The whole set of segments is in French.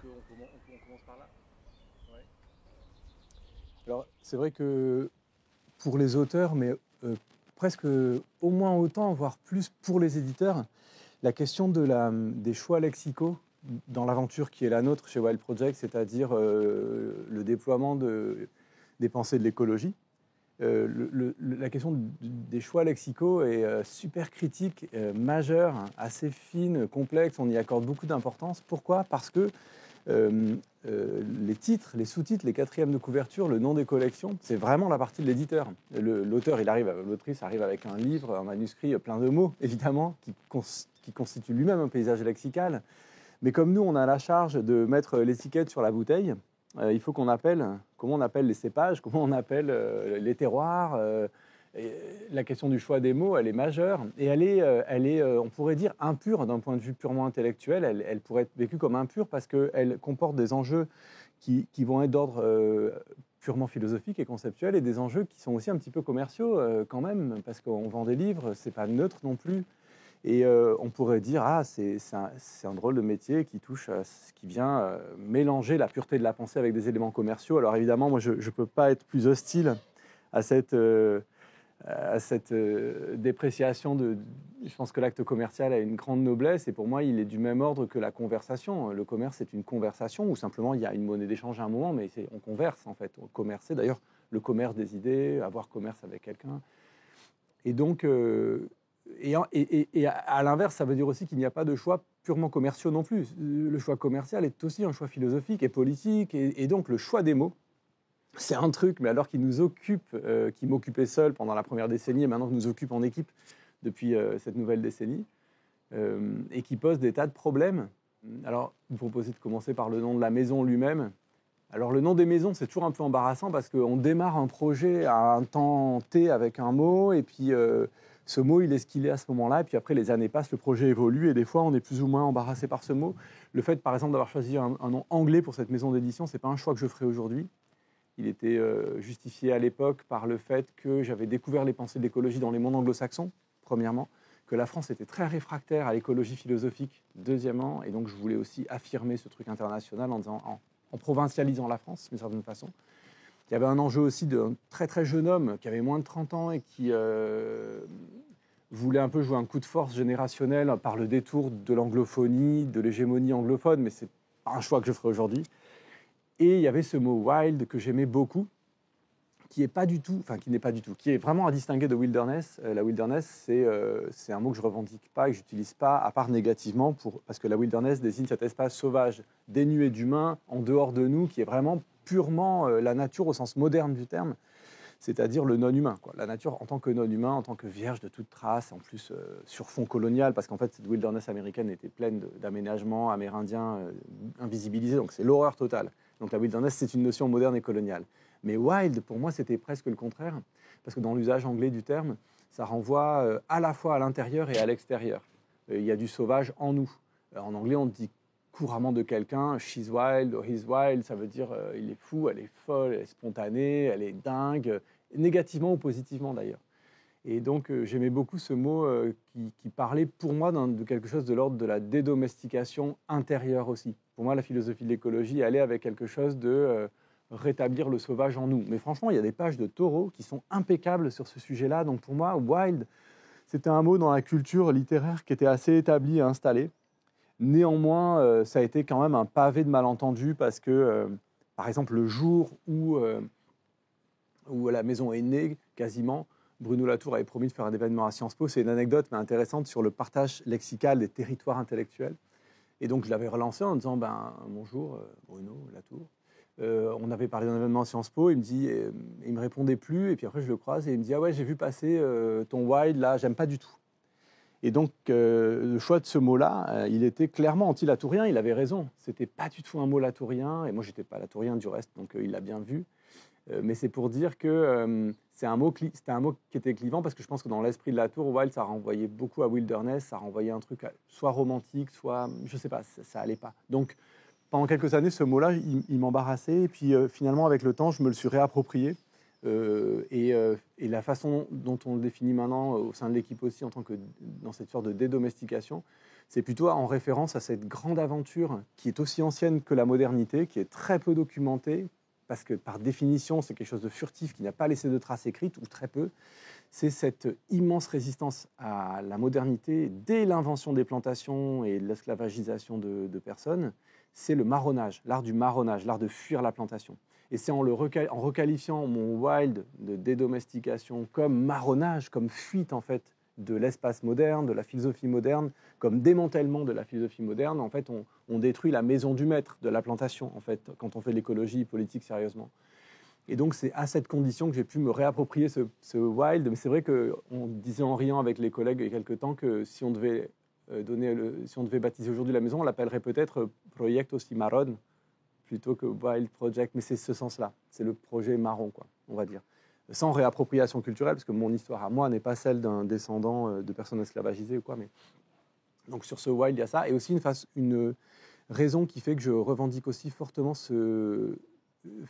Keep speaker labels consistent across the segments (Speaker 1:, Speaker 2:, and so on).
Speaker 1: on commence par là. Ouais.
Speaker 2: Alors, c'est vrai que pour les auteurs, mais presque au moins autant, voire plus pour les éditeurs, la question des choix lexicaux dans l'aventure qui est la nôtre chez Wild Project, c'est-à-dire le déploiement des pensées de l'écologie, la question des choix lexicaux est super critique, majeure, assez fine, complexe. On y accorde beaucoup d'importance. Pourquoi ? Parce que les titres, les sous-titres, les quatrièmes de couverture, le nom des collections, c'est vraiment la partie de l'éditeur. L'auteur, l'autrice arrive avec un livre, un manuscrit plein de mots, évidemment, qui constitue lui-même un paysage lexical. Mais comme nous, on a la charge de mettre l'étiquette sur la bouteille, il faut qu'on appelle, comment on appelle les cépages, comment on appelle les terroirs. La question du choix des mots, elle est majeure. Et elle est on pourrait dire, impure d'un point de vue purement intellectuel. Elle pourrait être vécue comme impure parce qu'elle comporte des enjeux qui vont être d'ordre purement philosophique et conceptuel et des enjeux qui sont aussi un petit peu commerciaux quand même, parce qu'on vend des livres, c'est pas neutre non plus. Et on pourrait dire, c'est un drôle de métier qui vient mélanger la pureté de la pensée avec des éléments commerciaux. Alors évidemment, moi, je ne peux pas être plus hostile à cette dépréciation. Je pense que l'acte commercial a une grande noblesse et pour moi, il est du même ordre que la conversation. Le commerce, c'est une conversation où simplement il y a une monnaie d'échange à un moment, mais on converse en fait. On commerce, d'ailleurs, le commerce des idées, avoir commerce avec quelqu'un. Et donc... Et à l'inverse, ça veut dire aussi qu'il n'y a pas de choix purement commerciaux non plus. Le choix commercial est aussi un choix philosophique et politique. Et donc, le choix des mots, c'est un truc, mais alors qui nous occupe, qui m'occupait seul pendant la première décennie et maintenant qui nous occupe en équipe depuis cette nouvelle décennie, et qui pose des tas de problèmes. Alors, vous proposez de commencer par le nom de la maison lui-même. Alors, le nom des maisons, c'est toujours un peu embarrassant parce qu'on démarre un projet à un temps T avec un mot, et puis... ce mot, il est ce qu'il est à ce moment-là, et puis après, les années passent, le projet évolue, et des fois, on est plus ou moins embarrassé par ce mot. Le fait, par exemple, d'avoir choisi un nom anglais pour cette maison d'édition, ce n'est pas un choix que je ferai aujourd'hui. Il était justifié à l'époque par le fait que j'avais découvert les pensées de l'écologie dans les mondes anglo-saxons, premièrement, que la France était très réfractaire à l'écologie philosophique, deuxièmement, et donc je voulais aussi affirmer ce truc international en provincialisant la France, d'une certaine façon. Il y avait un enjeu aussi d'un très très jeune homme qui avait moins de 30 ans et qui voulait un peu jouer un coup de force générationnel par le détour de l'anglophonie, de l'hégémonie anglophone, mais c'est pas un choix que je ferai aujourd'hui. Et il y avait ce mot wild que j'aimais beaucoup, qui n'est pas du tout, qui est vraiment à distinguer de wilderness. La wilderness, c'est un mot que je revendique pas et que j'utilise pas, à part négativement, parce que la wilderness désigne cet espace sauvage, dénué d'humains, en dehors de nous, qui est vraiment purement la nature au sens moderne du terme, c'est-à-dire le non-humain, quoi. La nature en tant que non-humain, en tant que vierge de toute trace, en plus sur fond colonial, parce qu'en fait, cette wilderness américaine était pleine d'aménagements amérindiens invisibilisés, donc c'est l'horreur totale. Donc la wilderness, c'est une notion moderne et coloniale. Mais wild, pour moi, c'était presque le contraire, parce que dans l'usage anglais du terme, ça renvoie à la fois à l'intérieur et à l'extérieur. Il y a du sauvage en nous. En anglais, on dit couramment de quelqu'un, she's wild or he's wild, ça veut dire il est fou, elle est folle, elle est spontanée, elle est dingue, négativement ou positivement d'ailleurs. Et donc j'aimais beaucoup ce mot qui parlait pour moi de quelque chose de l'ordre de la dédomestication intérieure aussi. Pour moi, la philosophie de l'écologie allait avec quelque chose de rétablir le sauvage en nous. Mais franchement, il y a des pages de Thoreau qui sont impeccables sur ce sujet-là. Donc pour moi, wild, c'était un mot dans la culture littéraire qui était assez établi et installé. Néanmoins, ça a été quand même un pavé de malentendus parce que, par exemple, le jour où la maison est née, quasiment, Bruno Latour avait promis de faire un événement à Sciences Po. C'est une anecdote mais intéressante sur le partage lexical des territoires intellectuels. Et donc, je l'avais relancé en disant bonjour, Bruno Latour. On avait parlé d'un événement à Sciences Po. Il me répondait plus. Et puis après, je le croise et il me dit ouais, j'ai vu passer ton wild là, j'aime pas du tout. Et donc, le choix de ce mot-là, il était clairement anti-latourien. Il avait raison. C'était pas du tout un mot latourien. Et moi, j'étais pas latourien du reste, donc il l'a bien vu. Mais c'est pour dire que c'était un mot qui était clivant parce que je pense que dans l'esprit de Latour, wild, ça renvoyait beaucoup à wilderness. Ça renvoyait un truc soit romantique, soit, je sais pas, ça allait pas. Donc, pendant quelques années, ce mot-là, il m'embarrassait. Et puis, finalement, avec le temps, je me le suis réapproprié. Et la façon dont on le définit maintenant au sein de l'équipe aussi, en tant que dans cette sorte de dédomestication, c'est plutôt en référence à cette grande aventure qui est aussi ancienne que la modernité, qui est très peu documentée, parce que par définition, c'est quelque chose de furtif qui n'a pas laissé de traces écrites, ou très peu. C'est cette immense résistance à la modernité dès l'invention des plantations et de l'esclavagisation de personnes. C'est le marronnage, l'art du marronnage, l'art de fuir la plantation. Et c'est en requalifiant mon wild de dédomestication comme marronnage, comme fuite en fait de l'espace moderne, de la philosophie moderne, comme démantèlement de la philosophie moderne, en fait, on détruit la maison du maître de la plantation, en fait, quand on fait l'écologie politique sérieusement. Et donc, c'est à cette condition que j'ai pu me réapproprier ce wild. Mais c'est vrai qu'on disait en riant avec les collègues il y a quelque temps que si on devait si on devait baptiser aujourd'hui la maison, on l'appellerait peut-être Proyecto Cimarrón plutôt que Wild Project. Mais c'est ce sens-là. C'est le projet marron, quoi, on va dire. Sans réappropriation culturelle, parce que mon histoire à moi n'est pas celle d'un descendant de personnes esclavagisées ou quoi. Mais... Donc sur ce wild, il y a ça. Et aussi une raison qui fait que je revendique aussi fortement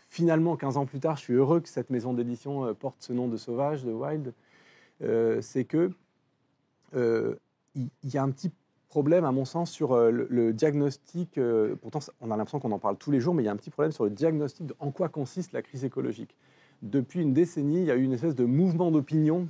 Speaker 2: Finalement, 15 ans plus tard, je suis heureux que cette maison d'édition porte ce nom de sauvage, de wild. C'est que il y a un petit problème, à mon sens, sur le diagnostic. Pourtant, on a l'impression qu'on en parle tous les jours, mais il y a un petit problème sur le diagnostic de en quoi consiste la crise écologique. Depuis une décennie, il y a eu une espèce de mouvement d'opinion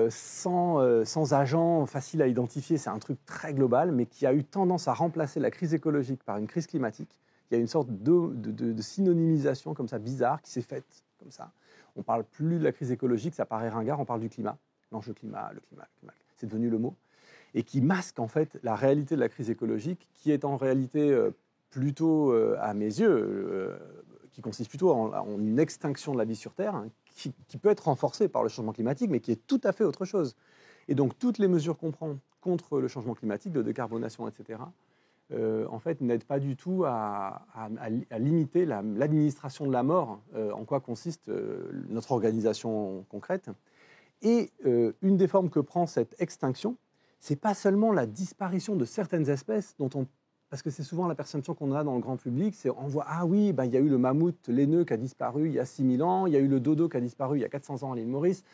Speaker 2: sans agent facile à identifier. C'est un truc très global, mais qui a eu tendance à remplacer la crise écologique par une crise climatique. Il y a une sorte de synonymisation comme ça, bizarre, qui s'est faite comme ça. On ne parle plus de la crise écologique, ça paraît ringard, on parle du climat. L'enjeu climat, le climat, c'est devenu le mot. Et qui masque en fait la réalité de la crise écologique, qui est en réalité plutôt, à mes yeux, qui consiste plutôt en une extinction de la vie sur Terre, hein, qui peut être renforcée par le changement climatique, mais qui est tout à fait autre chose. Et donc toutes les mesures qu'on prend contre le changement climatique, de décarbonation, etc., en fait, n'aident pas du tout à limiter l'administration de la mort, en quoi consiste notre organisation concrète. Et une des formes que prend cette extinction, c'est pas seulement la disparition de certaines espèces parce que c'est souvent la perception qu'on a dans le grand public, c'est on voit, ah oui, il y a eu le mammouth laineux qui a disparu il y a 6000 ans, il y a eu le dodo qui a disparu il y a 400 ans à l'île Maurice,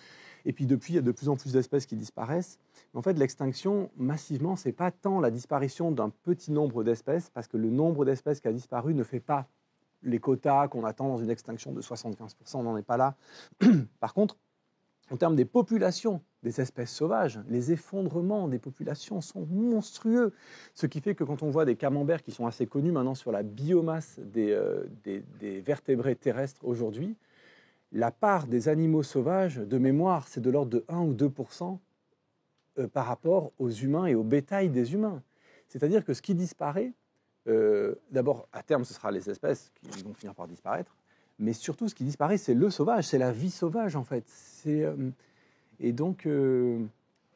Speaker 2: et puis depuis, il y a de plus en plus d'espèces qui disparaissent. Mais en fait, l'extinction, massivement, c'est pas tant la disparition d'un petit nombre d'espèces, parce que le nombre d'espèces qui a disparu ne fait pas les quotas qu'on attend dans une extinction de 75%, on n'en est pas là. Par contre, en termes des populations des espèces sauvages, les effondrements des populations sont monstrueux. Ce qui fait que quand on voit des camemberts qui sont assez connus maintenant sur la biomasse des vertébrés terrestres aujourd'hui, la part des animaux sauvages, de mémoire, c'est de l'ordre de 1 ou 2% par rapport aux humains et au bétail des humains. C'est-à-dire que ce qui disparaît, d'abord, à terme, ce sera les espèces qui vont finir par disparaître, mais surtout, ce qui disparaît, c'est le sauvage, c'est la vie sauvage, en fait. Et donc,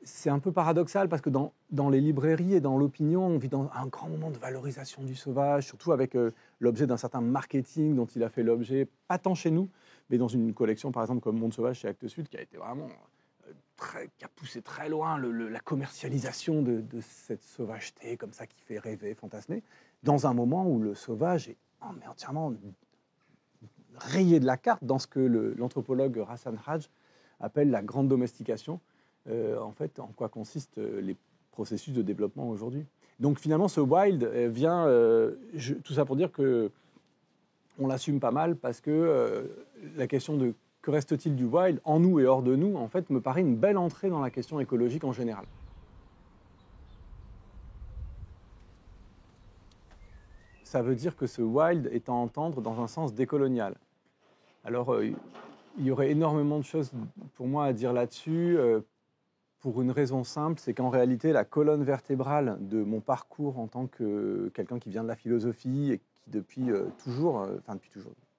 Speaker 2: c'est un peu paradoxal, parce que dans les librairies et dans l'opinion, on vit dans un grand moment de valorisation du sauvage, surtout avec l'objet d'un certain marketing dont il a fait l'objet, pas tant chez nous, mais dans une collection, par exemple, comme Monde Sauvage chez Actes Sud, qui a été vraiment qui a poussé très loin la commercialisation de cette sauvageté, comme ça, qui fait rêver, fantasmer, dans un moment où le sauvage est entièrement rayé de la carte dans ce que l'anthropologue Hassan Haj appelle la grande domestication, en fait, en quoi consistent les processus de développement aujourd'hui. Donc finalement, ce wild vient, tout ça pour dire que on l'assume pas mal, parce que la question de que reste-t-il du wild, en nous et hors de nous, en fait, me paraît une belle entrée dans la question écologique en général. Ça veut dire que ce wild est à entendre dans un sens décolonial. Alors, il y aurait énormément de choses pour moi à dire là-dessus, pour une raison simple, c'est qu'en réalité, la colonne vertébrale de mon parcours en tant que quelqu'un qui vient de la philosophie et qui depuis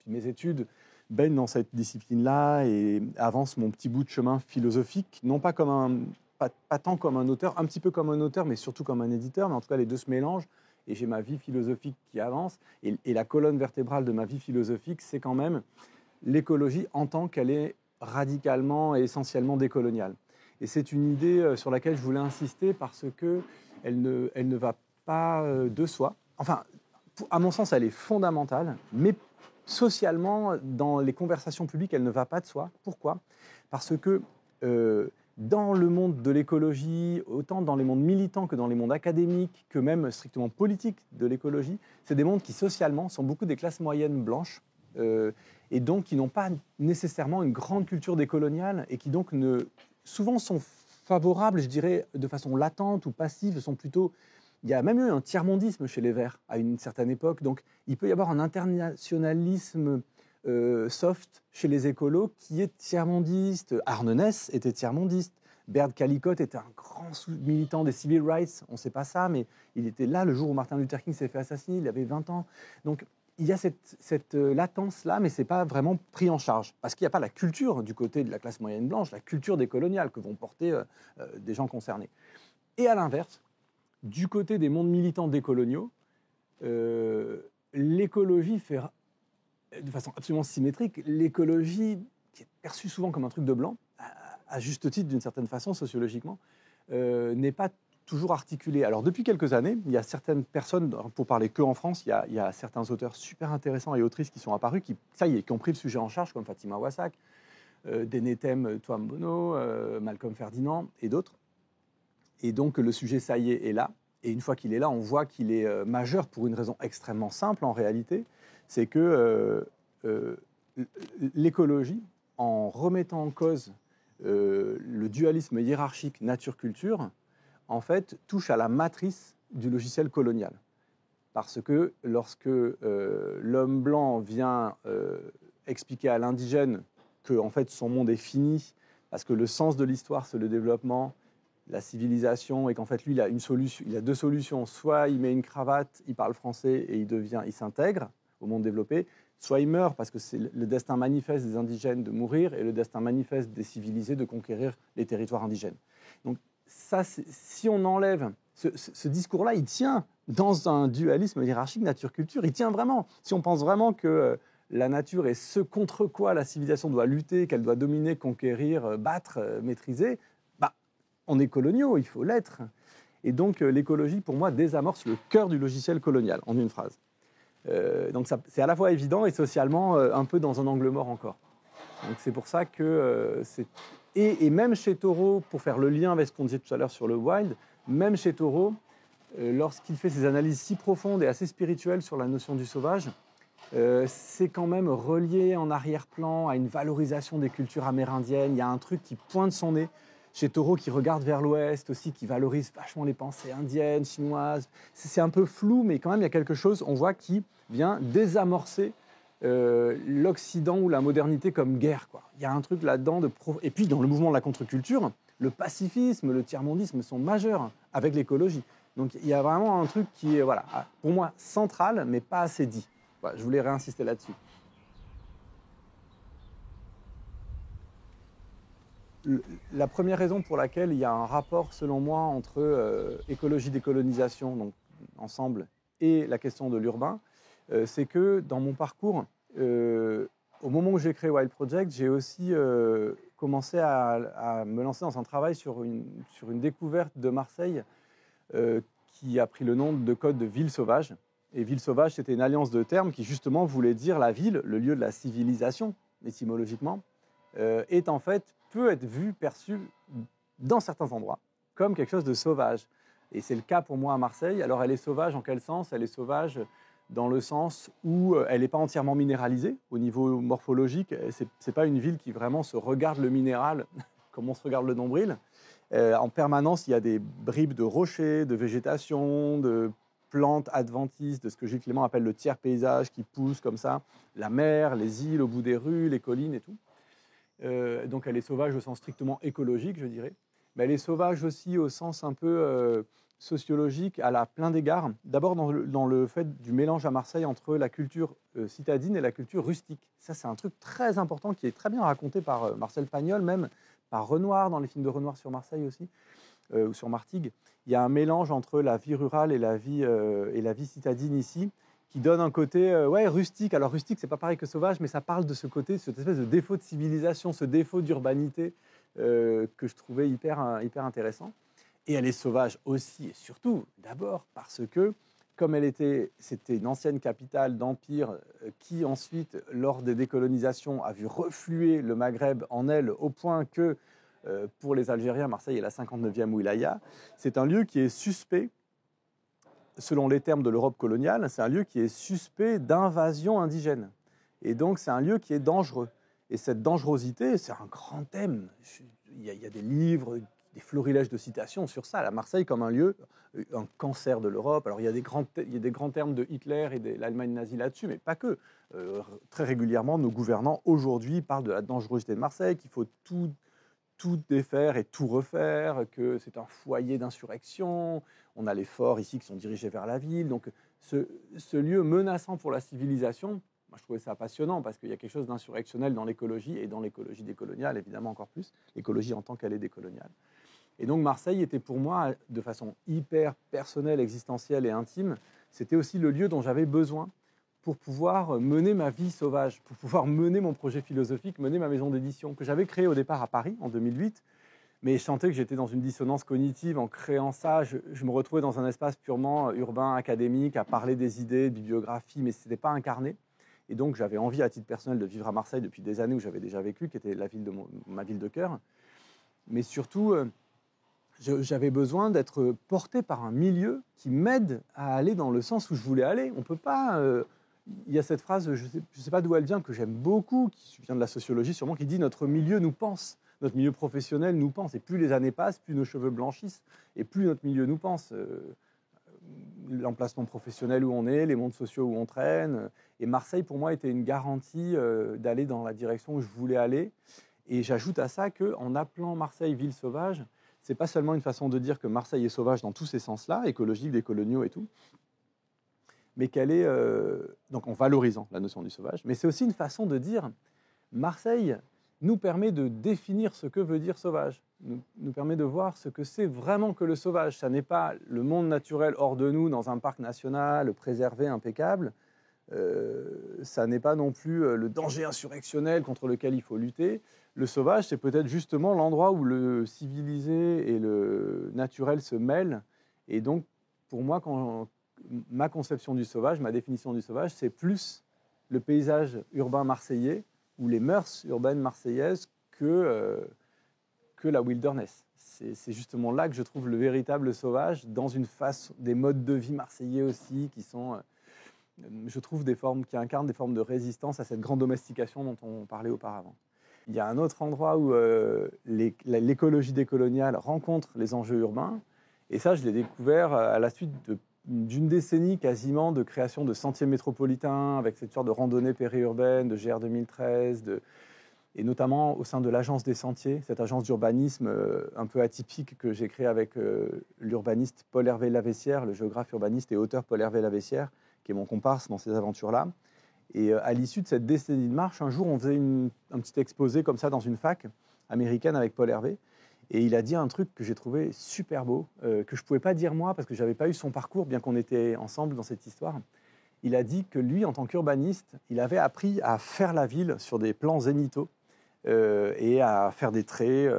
Speaker 2: mes études, baigne dans cette discipline-là et avance mon petit bout de chemin philosophique, non pas pas tant comme un auteur, un petit peu comme un auteur, mais surtout comme un éditeur, mais en tout cas les deux se mélangent, et j'ai ma vie philosophique qui avance, et la colonne vertébrale de ma vie philosophique, c'est quand même l'écologie en tant qu'elle est radicalement et essentiellement décoloniale. Et c'est une idée sur laquelle je voulais insister, parce qu'elle ne va pas de soi. Enfin, à mon sens, elle est fondamentale, mais socialement, dans les conversations publiques, elle ne va pas de soi. Pourquoi ? Parce que dans le monde de l'écologie, autant dans les mondes militants que dans les mondes académiques, que même strictement politiques de l'écologie, c'est des mondes qui socialement sont beaucoup des classes moyennes blanches, et donc qui n'ont pas nécessairement une grande culture décoloniale, et qui donc souvent sont favorables, je dirais, de façon latente ou passive, sont plutôt... Il y a même eu un tiers-mondisme chez les Verts à une certaine époque, donc il peut y avoir un internationalisme soft chez les écolos qui est tiers-mondiste. Arne Ness était tiers-mondiste. Bert Callicott était un grand militant des civil rights. On ne sait pas ça, mais il était là le jour où Martin Luther King s'est fait assassiner. Il avait 20 ans. Donc il y a cette latence-là, mais ce n'est pas vraiment pris en charge. Parce qu'il n'y a pas la culture du côté de la classe moyenne blanche, la culture décoloniale que vont porter des gens concernés. Et à l'inverse, du côté des mondes militants décoloniaux, l'écologie fait, de façon absolument symétrique, l'écologie, qui est perçue souvent comme un truc de blanc, à juste titre d'une certaine façon, sociologiquement, n'est pas toujours articulée. Alors depuis quelques années, il y a certaines personnes, pour parler que en France, il y a certains auteurs super intéressants et autrices qui sont apparus, qui ont pris le sujet en charge, comme Fatima Wassak, Denetem Touambono, Malcolm Ferdinand et d'autres. Et donc le sujet, ça y est là. Et une fois qu'il est là, on voit qu'il est majeur pour une raison extrêmement simple en réalité. C'est que l'écologie, en remettant en cause le dualisme hiérarchique nature-culture, en fait, touche à la matrice du logiciel colonial. Parce que lorsque l'homme blanc vient expliquer à l'indigène que en fait, son monde est fini, parce que le sens de l'histoire, c'est le développement, la civilisation, et qu'en fait, lui, il a deux solutions. Soit il met une cravate, il parle français et il s'intègre au monde développé, soit il meurt parce que c'est le destin manifeste des indigènes de mourir et le destin manifeste des civilisés de conquérir les territoires indigènes. Donc ça, si on enlève ce discours-là, il tient dans un dualisme hiérarchique nature-culture, il tient vraiment. Si on pense vraiment que la nature est ce contre quoi la civilisation doit lutter, qu'elle doit dominer, conquérir, battre, maîtriser, on est coloniaux, il faut l'être. Et donc l'écologie, pour moi, désamorce le cœur du logiciel colonial, en une phrase. Donc c'est à la fois évident et socialement un peu dans un angle mort encore. Donc c'est pour ça que c'est... Et même chez Thoreau, pour faire le lien avec ce qu'on disait tout à l'heure sur le wild, même chez Thoreau, lorsqu'il fait ses analyses si profondes et assez spirituelles sur la notion du sauvage, c'est quand même relié en arrière-plan à une valorisation des cultures amérindiennes. Il y a un truc qui pointe son nez. Chez Thoreau, qui regarde vers l'ouest aussi, qui valorise vachement les pensées indiennes, chinoises. C'est un peu flou, mais quand même, il y a quelque chose, on voit, qui vient désamorcer l'Occident ou la modernité comme guerre, quoi. Il y a un truc là-dedans. Et puis, dans le mouvement de la contre-culture, le pacifisme, le tiers-mondisme sont majeurs avec l'écologie. Donc, il y a vraiment un truc qui est, voilà, pour moi, central, mais pas assez dit. Voilà, je voulais réinsister là-dessus. La première raison pour laquelle il y a un rapport, selon moi, entre écologie, décolonisation, donc ensemble, et la question de l'urbain, c'est que dans mon parcours, au moment où j'ai créé Wild Project, j'ai aussi commencé à me lancer dans un travail sur une découverte de Marseille qui a pris le nom de code de ville sauvage. Et ville sauvage, c'était une alliance de termes qui justement voulait dire la ville, le lieu de la civilisation, étymologiquement, est en fait, peut être vu, perçu dans certains endroits comme quelque chose de sauvage. Et c'est le cas pour moi à Marseille. Alors elle est sauvage en quel sens ? Elle est sauvage dans le sens où elle n'est pas entièrement minéralisée au niveau morphologique. Ce n'est pas une ville qui vraiment se regarde le minéral comme on se regarde le nombril. En permanence, il y a des bribes de rochers, de végétation, de plantes adventices, de ce que Gilles Clément appelle le tiers paysage qui pousse comme ça, la mer, les îles au bout des rues, les collines et tout. Donc elle est sauvage au sens strictement écologique, je dirais. Mais elle est sauvage aussi au sens un peu sociologique, à plein d'égards. D'abord dans le fait du mélange à Marseille entre la culture citadine et la culture rustique. Ça, c'est un truc très important qui est très bien raconté par Marcel Pagnol, même par Renoir, dans les films de Renoir sur Marseille aussi, ou sur Martigues. Il y a un mélange entre la vie rurale et la vie citadine ici, qui donne un côté rustique. Alors rustique, c'est pas pareil que sauvage, mais ça parle de ce côté, cette espèce de défaut de civilisation, ce défaut d'urbanité que je trouvais hyper intéressant. Et elle est sauvage aussi et surtout, d'abord, parce que comme c'était une ancienne capitale d'empire qui ensuite, lors des décolonisations, a vu refluer le Maghreb en elle au point que, pour les Algériens, Marseille est la 59e wilaya. C'est un lieu qui est suspect, selon les termes de l'Europe coloniale, c'est un lieu qui est suspect d'invasion indigène. Et donc, c'est un lieu qui est dangereux. Et cette dangerosité, c'est un grand thème. Il y a des livres, des florilèges de citations sur ça. La Marseille comme un lieu, un cancer de l'Europe. Alors, il y a des grands termes de Hitler et de l'Allemagne nazie là-dessus, mais pas que. Très régulièrement, nos gouvernants, aujourd'hui, parlent de la dangerosité de Marseille, qu'il faut tout défaire et tout refaire, que c'est un foyer d'insurrection. On a les forts ici qui sont dirigés vers la ville. Donc, ce lieu menaçant pour la civilisation, moi, je trouvais ça passionnant parce qu'il y a quelque chose d'insurrectionnel dans l'écologie et dans l'écologie décoloniale, évidemment encore plus, l'écologie en tant qu'elle est décoloniale. Et donc Marseille était pour moi, de façon hyper personnelle, existentielle et intime, c'était aussi le lieu dont j'avais besoin pour pouvoir mener ma vie sauvage, pour pouvoir mener mon projet philosophique, mener ma maison d'édition, que j'avais créée au départ à Paris en 2008, mais je sentais que j'étais dans une dissonance cognitive en créant ça. Je me retrouvais dans un espace purement urbain, académique, à parler des idées, de bibliographie, mais ce n'était pas incarné. Et donc, j'avais envie, à titre personnel, de vivre à Marseille depuis des années où j'avais déjà vécu, qui était ma ville de cœur. Mais surtout, j'avais besoin d'être porté par un milieu qui m'aide à aller dans le sens où je voulais aller. On peut pas... il y a cette phrase, je sais pas d'où elle vient, que j'aime beaucoup, qui vient de la sociologie sûrement, qui dit « Notre milieu nous pense ». Notre milieu professionnel nous pense. Et plus les années passent, plus nos cheveux blanchissent, et plus notre milieu nous pense. L'emplacement professionnel où on est, les mondes sociaux où on traîne. Et Marseille, pour moi, était une garantie d'aller dans la direction où je voulais aller. Et j'ajoute à ça qu'en appelant Marseille ville sauvage, c'est pas seulement une façon de dire que Marseille est sauvage dans tous ces sens-là, écologiques, décoloniaux et tout, mais qu'elle est, donc en valorisant la notion du sauvage, mais c'est aussi une façon de dire Marseille nous permet de définir ce que veut dire sauvage, nous permet de voir ce que c'est vraiment que le sauvage. Ça n'est pas le monde naturel hors de nous, dans un parc national, préservé, impeccable. Ça n'est pas non plus le danger insurrectionnel contre lequel il faut lutter. Le sauvage, c'est peut-être justement l'endroit où le civilisé et le naturel se mêlent. Et donc, pour moi, ma conception du sauvage, ma définition du sauvage, c'est plus le paysage urbain marseillais ou les mœurs urbaines marseillaises que la wilderness. C'est justement là que je trouve le véritable sauvage, dans une face des modes de vie marseillais aussi, qui sont, je trouve, qui incarnent des formes de résistance à cette grande domestication dont on parlait auparavant. Il y a un autre endroit où l'écologie décoloniale rencontre les enjeux urbains, et ça, je l'ai découvert à la suite d'une décennie quasiment de création de sentiers métropolitains, avec cette sorte de randonnée périurbaine, de GR 2013, et notamment au sein de l'agence des sentiers, cette agence d'urbanisme un peu atypique que j'ai créée avec l'urbaniste Paul-Hervé Laveissière, le géographe urbaniste et auteur Paul-Hervé Laveissière, qui est mon comparse dans ces aventures-là. Et à l'issue de cette décennie de marche, un jour, on faisait un petit exposé comme ça dans une fac américaine avec Paul Hervé. Et il a dit un truc que j'ai trouvé super beau, que je ne pouvais pas dire moi, parce que je n'avais pas eu son parcours, bien qu'on était ensemble dans cette histoire. Il a dit que lui, en tant qu'urbaniste, il avait appris à faire la ville sur des plans zénithaux et à faire des traits,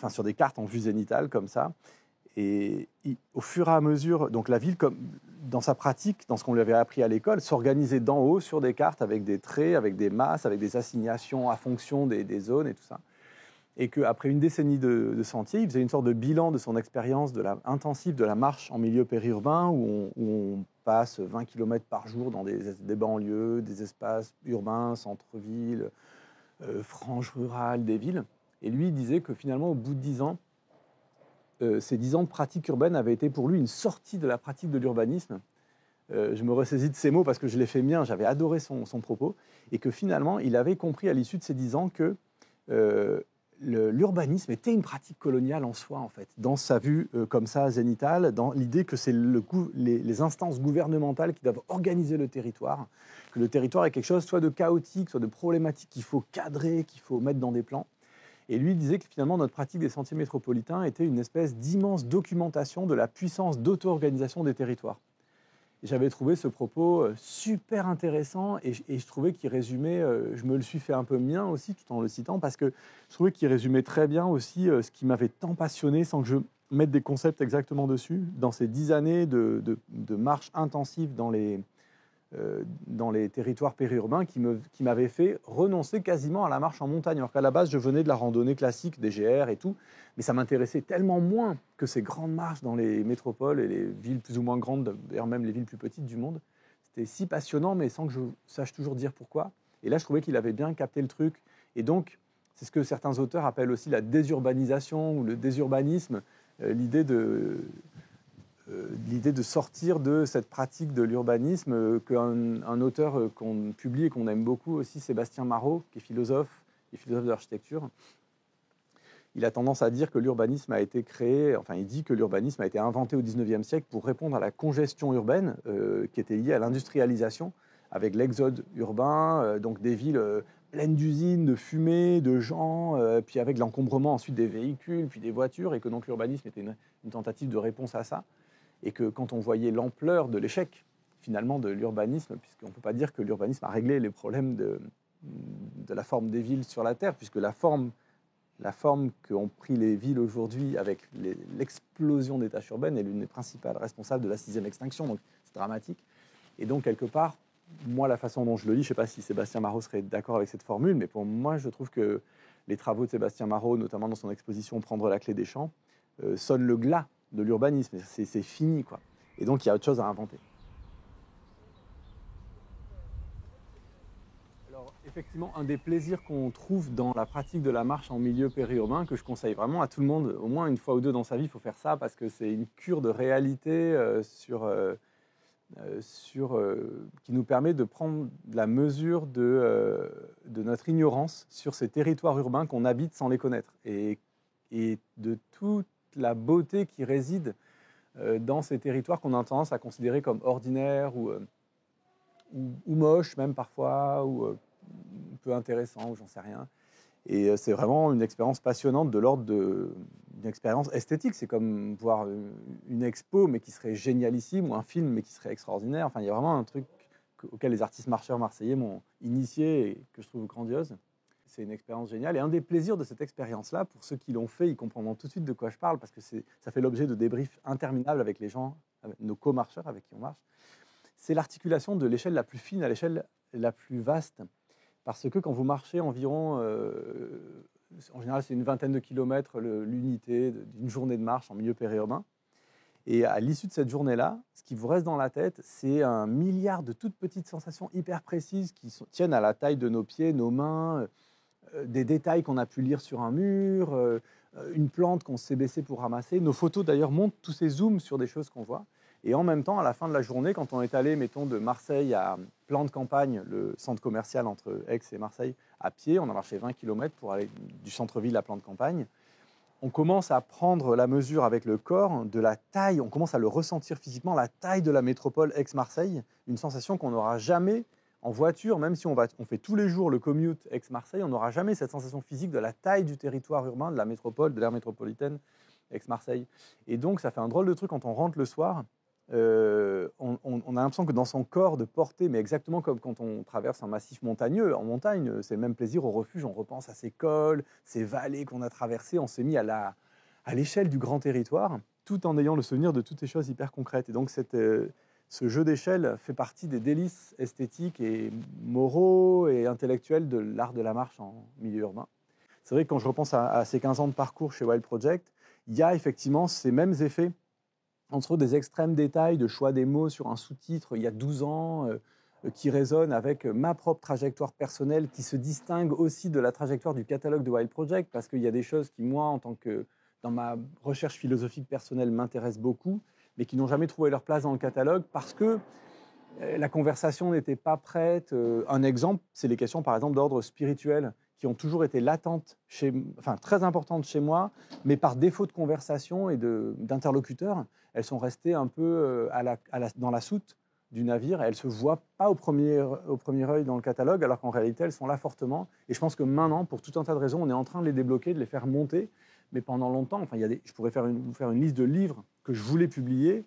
Speaker 2: sur des cartes en vue zénitale, comme ça. Et au fur et à mesure, donc la ville, comme dans sa pratique, dans ce qu'on lui avait appris à l'école, s'organisait d'en haut sur des cartes avec des traits, avec des masses, avec des assignations à fonction des zones et tout ça. Et qu'après une décennie de sentiers, il faisait une sorte de bilan de son expérience intensive de la marche en milieu périurbain, où on passe 20 km par jour dans des banlieues, des espaces urbains, centre-ville, franges rurales des villes. Et lui, il disait que finalement, au bout de 10 ans, ces 10 ans de pratique urbaine avaient été pour lui une sortie de la pratique de l'urbanisme. Je me ressaisis de ces mots parce que je l'ai fait mien, j'avais adoré son propos, et que finalement, il avait compris à l'issue de ces 10 ans que l'urbanisme était une pratique coloniale en soi, en fait, dans sa vue comme ça, zénitale, dans l'idée que c'est les instances gouvernementales qui doivent organiser le territoire, que le territoire est quelque chose soit de chaotique, soit de problématique qu'il faut cadrer, qu'il faut mettre dans des plans. Et lui disait que finalement, notre pratique des sentiers métropolitains était une espèce d'immense documentation de la puissance d'auto-organisation des territoires. Et j'avais trouvé ce propos super intéressant et je trouvais qu'il résumait, je me le suis fait un peu mien aussi tout en le citant, parce que je trouvais qu'il résumait très bien aussi ce qui m'avait tant passionné sans que je mettre des concepts exactement dessus. Dans ces 10 années de marche intensive dans les territoires périurbains qui m'avaient fait renoncer quasiment à la marche en montagne. Alors qu'à la base, je venais de la randonnée classique, des GR et tout, mais ça m'intéressait tellement moins que ces grandes marches dans les métropoles et les villes plus ou moins grandes, d'ailleurs même les villes plus petites du monde. C'était si passionnant, mais sans que je sache toujours dire pourquoi. Et là, je trouvais qu'il avait bien capté le truc. Et donc, c'est ce que certains auteurs appellent aussi la désurbanisation ou le désurbanisme, l'idée de sortir de cette pratique de l'urbanisme qu'un auteur qu'on publie et qu'on aime beaucoup aussi, Sébastien Marot, qui est philosophe et philosophe de l'architecture. Il a tendance à dire que l'urbanisme a été créé, enfin il dit que l'urbanisme a été inventé au XIXe siècle pour répondre à la congestion urbaine qui était liée à l'industrialisation, avec l'exode urbain, donc des villes pleines d'usines, de fumée, de gens, puis avec l'encombrement ensuite des véhicules, puis des voitures, et que donc l'urbanisme était une tentative de réponse à ça. Et que quand on voyait l'ampleur de l'échec, finalement, de l'urbanisme, puisqu'on ne peut pas dire que l'urbanisme a réglé les problèmes de la forme des villes sur la Terre, puisque la forme qu'ont pris les villes aujourd'hui avec l'explosion des tâches urbaines est l'une des principales responsables de la 6e extinction, donc c'est dramatique. Et donc, quelque part, moi, la façon dont je le lis, je ne sais pas si Sébastien Marot serait d'accord avec cette formule, mais pour moi, je trouve que les travaux de Sébastien Marot, notamment dans son exposition « Prendre la clé des champs », sonnent le glas de l'urbanisme, c'est fini, quoi. Et donc, il y a autre chose à inventer. Alors, effectivement, un des plaisirs qu'on trouve dans la pratique de la marche en milieu périurbain, que je conseille vraiment à tout le monde, au moins une fois ou deux dans sa vie, il faut faire ça, parce que c'est une cure de réalité qui nous permet de prendre la mesure de notre ignorance sur ces territoires urbains qu'on habite sans les connaître, et de toute la beauté qui réside dans ces territoires qu'on a tendance à considérer comme ordinaires ou moches même parfois, ou peu intéressants, ou j'en sais rien. Et c'est vraiment une expérience passionnante de l'ordre d'une expérience esthétique. C'est comme voir une expo, mais qui serait génialissime, ou un film, mais qui serait extraordinaire. Enfin, il y a vraiment un truc auquel les artistes marcheurs marseillais m'ont initié et que je trouve grandiose. C'est une expérience géniale. Et un des plaisirs de cette expérience-là, pour ceux qui l'ont fait, ils comprendront tout de suite de quoi je parle, parce que ça fait l'objet de débriefs interminables avec les gens, avec nos co-marcheurs avec qui on marche. C'est l'articulation de l'échelle la plus fine à l'échelle la plus vaste. Parce que quand vous marchez environ, en général c'est une vingtaine de kilomètres l'unité d'une journée de marche en milieu périurbain, et à l'issue de cette journée-là, ce qui vous reste dans la tête, c'est un milliard de toutes petites sensations hyper précises qui tiennent à la taille de nos pieds, nos mains, des détails qu'on a pu lire sur un mur, une plante qu'on s'est baissé pour ramasser. Nos photos d'ailleurs montrent tous ces zooms sur des choses qu'on voit. Et en même temps, à la fin de la journée, quand on est allé, mettons, de Marseille à Plan de Campagne, le centre commercial entre Aix et Marseille, à pied, on a marché 20 km pour aller du centre-ville à Plan de Campagne, on commence à prendre la mesure avec le corps de la taille, on commence à le ressentir physiquement, la taille de la métropole Aix-Marseille, une sensation qu'on n'aura jamais en voiture, même si on fait tous les jours le commute Aix-Marseille, on n'aura jamais cette sensation physique de la taille du territoire urbain, de la métropole, de l'aire métropolitaine Aix-Marseille. Et donc, ça fait un drôle de truc quand on rentre le soir. On a l'impression que dans son corps de porter, mais exactement comme quand on traverse un massif montagneux, en montagne, c'est le même plaisir au refuge, on repense à ces cols, ces vallées qu'on a traversées, on s'est mis à l'échelle du grand territoire, tout en ayant le souvenir de toutes ces choses hyper concrètes. Et donc ce jeu d'échelle fait partie des délices esthétiques et moraux et intellectuels de l'art de la marche en milieu urbain. C'est vrai que quand je repense à ces 15 ans de parcours chez Wild Project, il y a effectivement ces mêmes effets entre des extrêmes détails de choix des mots sur un sous-titre il y a 12 ans, qui résonnent avec ma propre trajectoire personnelle, qui se distingue aussi de la trajectoire du catalogue de Wild Project, parce qu'il y a des choses qui, moi, dans ma recherche philosophique personnelle, m'intéressent beaucoup, mais qui n'ont jamais trouvé leur place dans le catalogue, parce que la conversation n'était pas prête. Un exemple, c'est les questions, par exemple, d'ordre spirituel, qui ont toujours été latentes, très importantes chez moi, mais par défaut de conversation et d'interlocuteurs, elles sont restées un peu dans la soute du navire, et elles ne se voient pas au premier œil dans le catalogue, alors qu'en réalité, elles sont là fortement. Et je pense que maintenant, pour tout un tas de raisons, on est en train de les débloquer, de les faire monter. Mais pendant longtemps, je pourrais vous faire une liste de livres que je voulais publier,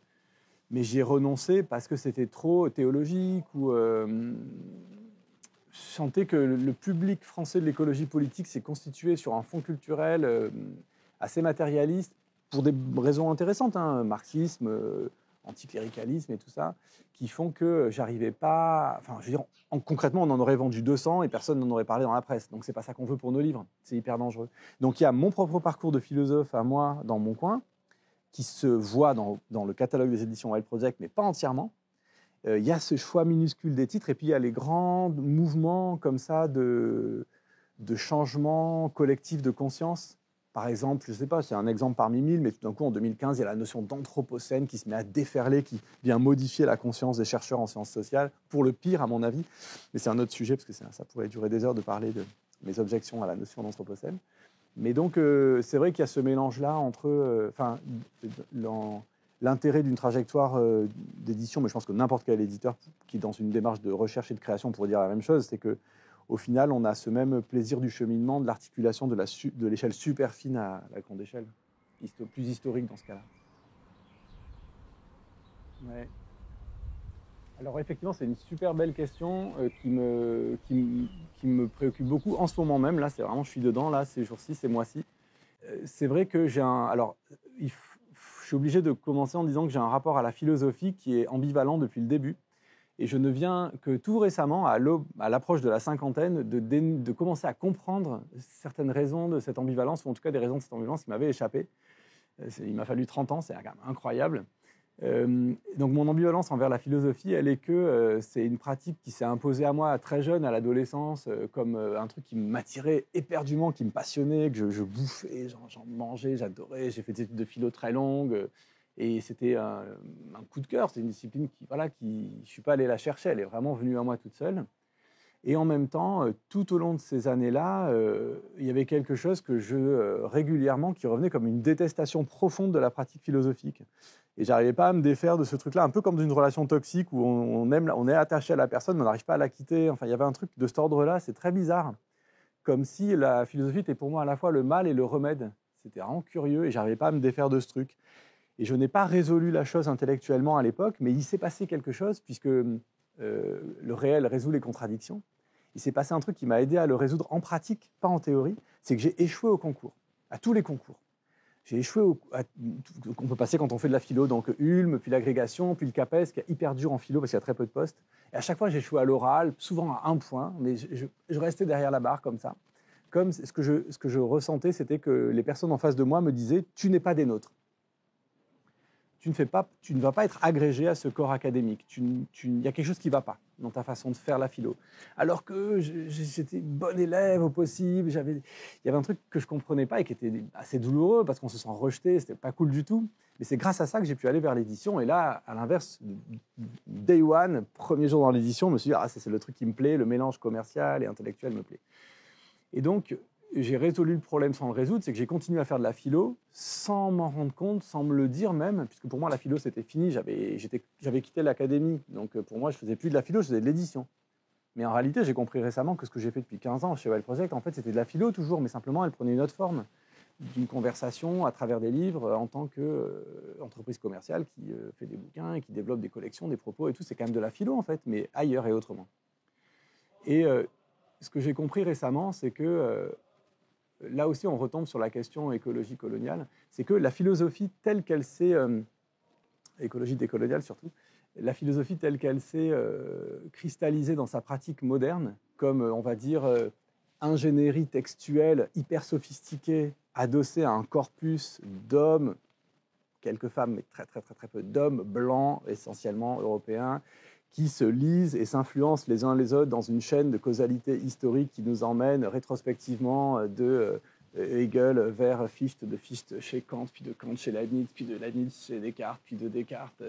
Speaker 2: mais j'y ai renoncé parce que c'était trop théologique, ou je sentais que le public français de l'écologie politique s'est constitué sur un fond culturel assez matérialiste, pour des raisons intéressantes, hein, marxisme, anticléricalisme et tout ça, qui font que j'arrivais pas... Enfin, je veux dire, concrètement, on en aurait vendu 200 et personne n'en aurait parlé dans la presse. Donc, c'est pas ça qu'on veut pour nos livres. C'est hyper dangereux. Donc, il y a mon propre parcours de philosophe à moi, dans mon coin, qui se voit dans le catalogue des éditions Wild Project, mais pas entièrement. Il y a ce choix minuscule des titres, et puis il y a les grands mouvements comme ça de changement collectif de conscience. Par exemple, je ne sais pas, c'est un exemple parmi mille, mais tout d'un coup, en 2015, il y a la notion d'anthropocène qui se met à déferler, qui vient modifier la conscience des chercheurs en sciences sociales, pour le pire, à mon avis. Mais c'est un autre sujet, parce que ça pourrait durer des heures de parler de mes objections à la notion d'anthropocène. Mais donc, c'est vrai qu'il y a ce mélange-là entre l'intérêt d'une trajectoire d'édition, mais je pense que n'importe quel éditeur qui est dans une démarche de recherche et de création pourrait dire la même chose, c'est que au final, on a ce même plaisir du cheminement, de l'articulation de l'échelle super fine à la grande échelle, plus historique dans ce cas-là. Ouais. Alors effectivement, c'est une super belle question qui me préoccupe beaucoup en ce moment même. Là, c'est vraiment, je suis dedans, là, ces jours-ci, ces mois-ci. C'est vrai que j'ai un... Alors, je suis obligé de commencer en disant que j'ai un rapport à la philosophie qui est ambivalent depuis le début. Et je ne viens que tout récemment, à l'approche de la cinquantaine, de commencer à comprendre certaines raisons de cette ambivalence, ou en tout cas des raisons de cette ambivalence qui m'avaient échappé. Il m'a fallu 30 ans, c'est quand même incroyable. Donc mon ambivalence envers la philosophie, elle est que c'est une pratique qui s'est imposée à moi très jeune, à l'adolescence, comme un truc qui m'attirait éperdument, qui me passionnait, que je bouffais, j'en mangeais, j'adorais. J'ai fait des études de philo très longues. Et c'était un coup de cœur, c'est une discipline je ne suis pas allé la chercher, elle est vraiment venue à moi toute seule. Et en même temps, tout au long de ces années-là, il y avait quelque chose régulièrement, qui revenait comme une détestation profonde de la pratique philosophique. Et je n'arrivais pas à me défaire de ce truc-là, un peu comme d'une relation toxique où on est attaché à la personne, mais on n'arrive pas à la quitter. Enfin, il y avait un truc de cet ordre-là, c'est très bizarre. Comme si la philosophie était pour moi à la fois le mal et le remède. C'était vraiment curieux et je n'arrivais pas à me défaire de ce truc. Et je n'ai pas résolu la chose intellectuellement à l'époque, mais il s'est passé quelque chose, puisque le réel résout les contradictions. Il s'est passé un truc qui m'a aidé à le résoudre en pratique, pas en théorie, c'est que j'ai échoué au concours, à tous les concours. J'ai échoué on peut passer quand on fait de la philo, donc Ulm, puis l'agrégation, puis le CAPES, qui est hyper dur en philo parce qu'il y a très peu de postes. Et à chaque fois, j'ai échoué à l'oral, souvent à 1 point, mais je restais derrière la barre comme ça. Comme ce que je ressentais, c'était que les personnes en face de moi me disaient « tu n'es pas des nôtres ». Tu ne vas pas être agrégé à ce corps académique. Il y a quelque chose qui ne va pas dans ta façon de faire la philo. Alors que j'étais bon élève au possible, il y avait un truc que je ne comprenais pas et qui était assez douloureux parce qu'on se sent rejeté, ce n'était pas cool du tout. Mais c'est grâce à ça que j'ai pu aller vers l'édition. Et là, à l'inverse, day one, premier jour dans l'édition, je me suis dit « Ah, c'est le truc qui me plaît, le mélange commercial et intellectuel me plaît ». Et donc, j'ai résolu le problème sans le résoudre, c'est que j'ai continué à faire de la philo sans m'en rendre compte, sans me le dire même, puisque pour moi la philo c'était fini, j'avais quitté l'académie, donc pour moi je faisais plus de la philo, je faisais de l'édition. Mais en réalité j'ai compris récemment que ce que j'ai fait depuis 15 ans chez Wild Project, en fait c'était de la philo toujours, mais simplement elle prenait une autre forme, d'une conversation à travers des livres en tant qu'entreprise commerciale qui fait des bouquins et qui développe des collections, des propos et tout, c'est quand même de la philo en fait, mais ailleurs et autrement. Et ce que j'ai compris récemment, c'est que là aussi, on retombe sur la question écologie coloniale, c'est que la philosophie telle qu'elle s'est, écologie décoloniale surtout, la philosophie telle qu'elle s'est cristallisée dans sa pratique moderne, comme on va dire ingénierie textuelle hyper sophistiquée, adossée à un corpus d'hommes, quelques femmes, mais très peu d'hommes blancs, essentiellement européens, qui se lisent et s'influencent les uns les autres dans une chaîne de causalité historique qui nous emmène rétrospectivement de Hegel vers Fichte, de Fichte chez Kant, puis de Kant chez Leibniz, puis de Leibniz chez Descartes, puis de Descartes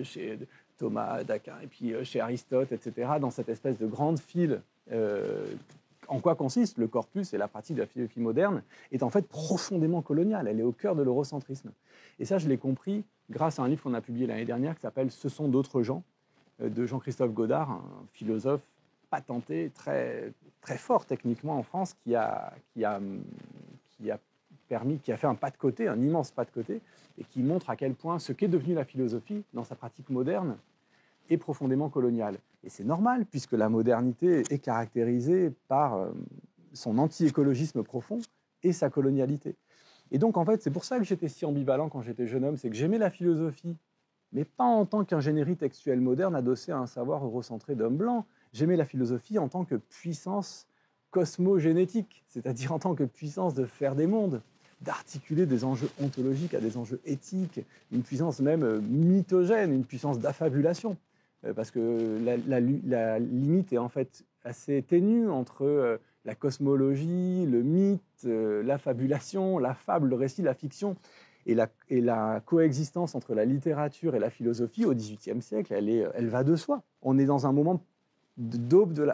Speaker 2: chez Thomas d'Aquin, et puis chez Aristote, etc., dans cette espèce de grande file. En quoi consiste le corpus et la pratique de la philosophie moderne est en fait profondément coloniale, elle est au cœur de l'eurocentrisme. Et ça, je l'ai compris grâce à un livre qu'on a publié l'année dernière qui s'appelle « Ce sont d'autres gens », de Jean-Christophe Godard, un philosophe patenté, très fort techniquement en France, qui a fait un pas de côté, un immense pas de côté, et qui montre à quel point ce qu'est devenu la philosophie dans sa pratique moderne est profondément coloniale. Et c'est normal, puisque la modernité est caractérisée par son anti-écologisme profond et sa colonialité. Et donc, en fait, c'est pour ça que j'étais si ambivalent quand j'étais jeune homme, c'est que j'aimais la philosophie, mais pas en tant qu'ingénierie textuelle moderne adossée à un savoir eurocentré d'homme blanc. J'aimais la philosophie en tant que puissance cosmogénétique, c'est-à-dire en tant que puissance de faire des mondes, d'articuler des enjeux ontologiques à des enjeux éthiques, une puissance même mythogène, une puissance d'affabulation. Parce que la limite est en fait assez ténue entre la cosmologie, le mythe, l'affabulation, la fable, le récit, la fiction. Et la coexistence entre la littérature et la philosophie au XVIIIe siècle, elle va de soi. On est dans un moment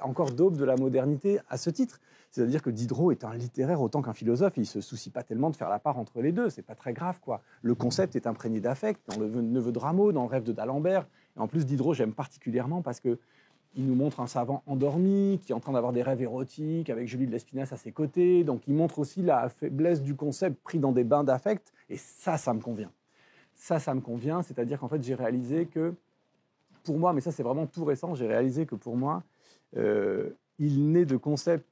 Speaker 2: encore d'aube de la modernité à ce titre. C'est-à-dire que Diderot est un littéraire autant qu'un philosophe. Il ne se soucie pas tellement de faire la part entre les deux. Ce n'est pas très grave, quoi. Le concept est imprégné d'affect dans le Neveu de Rameau, dans le Rêve de d'Alembert. Et en plus, Diderot, j'aime particulièrement parce que il nous montre un savant endormi qui est en train d'avoir des rêves érotiques avec Julie de Lespinasse à ses côtés. Donc, il montre aussi la faiblesse du concept pris dans des bains d'affect. Et ça me convient. Ça me convient. C'est-à-dire qu'en fait, j'ai réalisé que, pour moi, mais ça, c'est vraiment tout récent, j'ai réalisé que pour moi, il n'est de concepts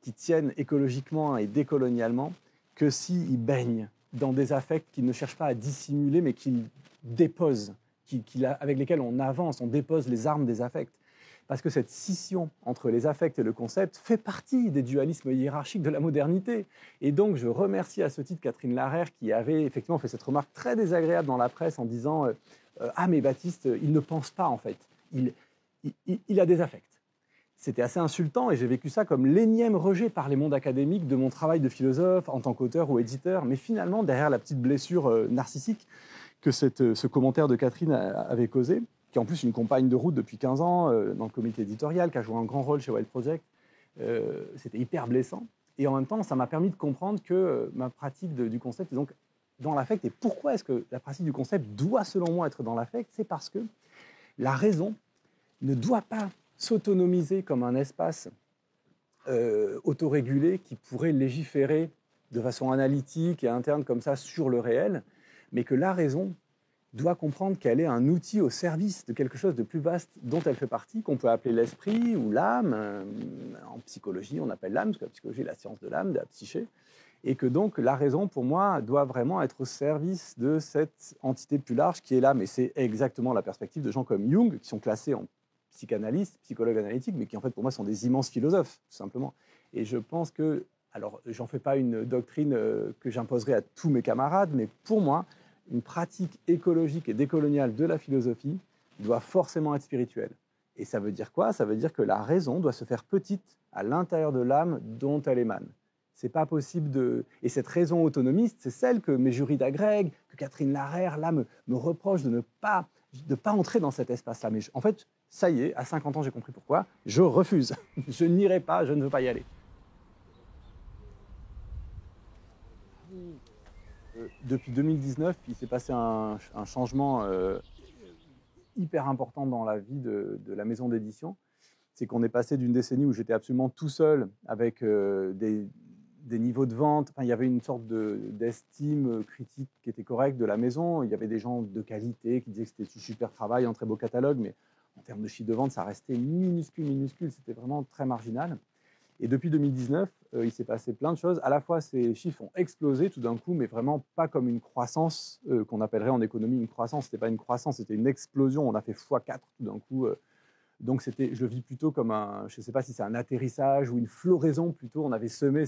Speaker 2: qui tiennent écologiquement et décolonialement que s'ils baignent dans des affects qu'ils ne cherchent pas à dissimuler, mais qu'ils déposent, avec lesquels on avance, on dépose les armes des affects. Parce que cette scission entre les affects et le concept fait partie des dualismes hiérarchiques de la modernité. Et donc, je remercie à ce titre Catherine Larère qui avait effectivement fait cette remarque très désagréable dans la presse en disant « Ah, mais Baptiste, il ne pense pas en fait. Il a des affects. » C'était assez insultant et j'ai vécu ça comme l'énième rejet par les mondes académiques de mon travail de philosophe en tant qu'auteur ou éditeur. Mais finalement, derrière la petite blessure narcissique que ce commentaire de Catherine avait causé, qui est en plus une compagne de route depuis 15 ans dans le comité éditorial, qui a joué un grand rôle chez Wild Project, c'était hyper blessant. Et en même temps, ça m'a permis de comprendre que ma pratique du concept est donc dans l'affect. Et pourquoi est-ce que la pratique du concept doit, selon moi, être dans l'affect? C'est parce que la raison ne doit pas s'autonomiser comme un espace autorégulé qui pourrait légiférer de façon analytique et interne comme ça sur le réel, mais que la raison doit comprendre qu'elle est un outil au service de quelque chose de plus vaste dont elle fait partie, qu'on peut appeler l'esprit ou l'âme. En psychologie, on appelle l'âme, parce que la psychologie est la science de l'âme, de la psyché, et que donc la raison, pour moi, doit vraiment être au service de cette entité plus large qui est l'âme. Et c'est exactement la perspective de gens comme Jung, qui sont classés en psychanalystes, psychologues analytiques, mais qui en fait pour moi sont des immenses philosophes, tout simplement. Et je pense que, alors j'en fais pas une doctrine que j'imposerai à tous mes camarades, mais pour moi, une pratique écologique et décoloniale de la philosophie doit forcément être spirituelle. Et ça veut dire quoi? Ça veut dire que la raison doit se faire petite à l'intérieur de l'âme dont elle émane. C'est pas possible de... Et cette raison autonomiste, c'est celle que mes jurys d'agrègue, que Catherine Larère, là, me reproche de ne pas entrer dans cet espace-là. Mais en fait, ça y est, à 50 ans, j'ai compris pourquoi. Je refuse. Je n'irai pas, je ne veux pas y aller. Depuis 2019, il s'est passé un changement hyper important dans la vie de la maison d'édition. C'est qu'on est passé d'une décennie où j'étais absolument tout seul avec des niveaux de vente. Enfin, il y avait une sorte d'estime critique qui était correcte de la maison. Il y avait des gens de qualité qui disaient que c'était du super travail, un très beau catalogue, mais en termes de chiffre de vente, ça restait minuscule. C'était vraiment très marginal. Et depuis 2019, il s'est passé plein de choses. À la fois, ces chiffres ont explosé tout d'un coup, mais vraiment pas comme une croissance qu'on appellerait en économie une croissance. C'était pas une croissance, c'était une explosion. On a fait x4 tout d'un coup. Donc, je le vis plutôt comme je ne sais pas si c'est un atterrissage ou une floraison plutôt. On avait semé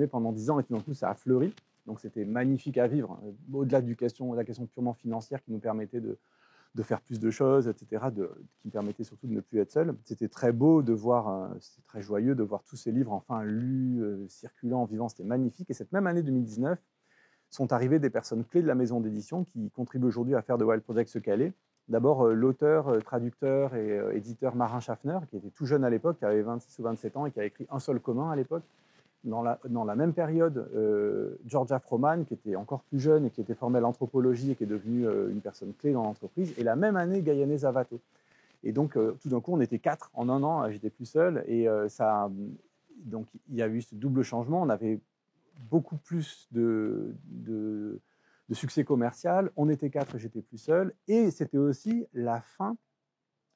Speaker 2: pendant 10 ans et tout d'un coup, ça a fleuri. Donc, c'était magnifique à vivre. Au-delà de la question purement financière qui nous permettait de faire plus de choses, etc., qui me permettait surtout de ne plus être seul. C'était très beau de voir, c'était très joyeux de voir tous ces livres enfin lus, circulant, vivants. C'était magnifique. Et cette même année 2019, sont arrivées des personnes clés de la maison d'édition qui contribuent aujourd'hui à faire de Wild Project ce qu'elle est. D'abord, l'auteur, traducteur et éditeur Marin Schaffner, qui était tout jeune à l'époque, qui avait 26 ou 27 ans et qui a écrit Un sol commun à l'époque. Dans la même période, Georgia Froman, qui était encore plus jeune et qui était formée à l'anthropologie et qui est devenue une personne clé dans l'entreprise. Et la même année, Gayane Zavato. Et donc, tout d'un coup, on était 4 en un an, j'étais plus seul. Et donc, il y a eu ce double changement. On avait beaucoup plus de succès commercial. On était 4 et j'étais plus seul. Et c'était aussi la fin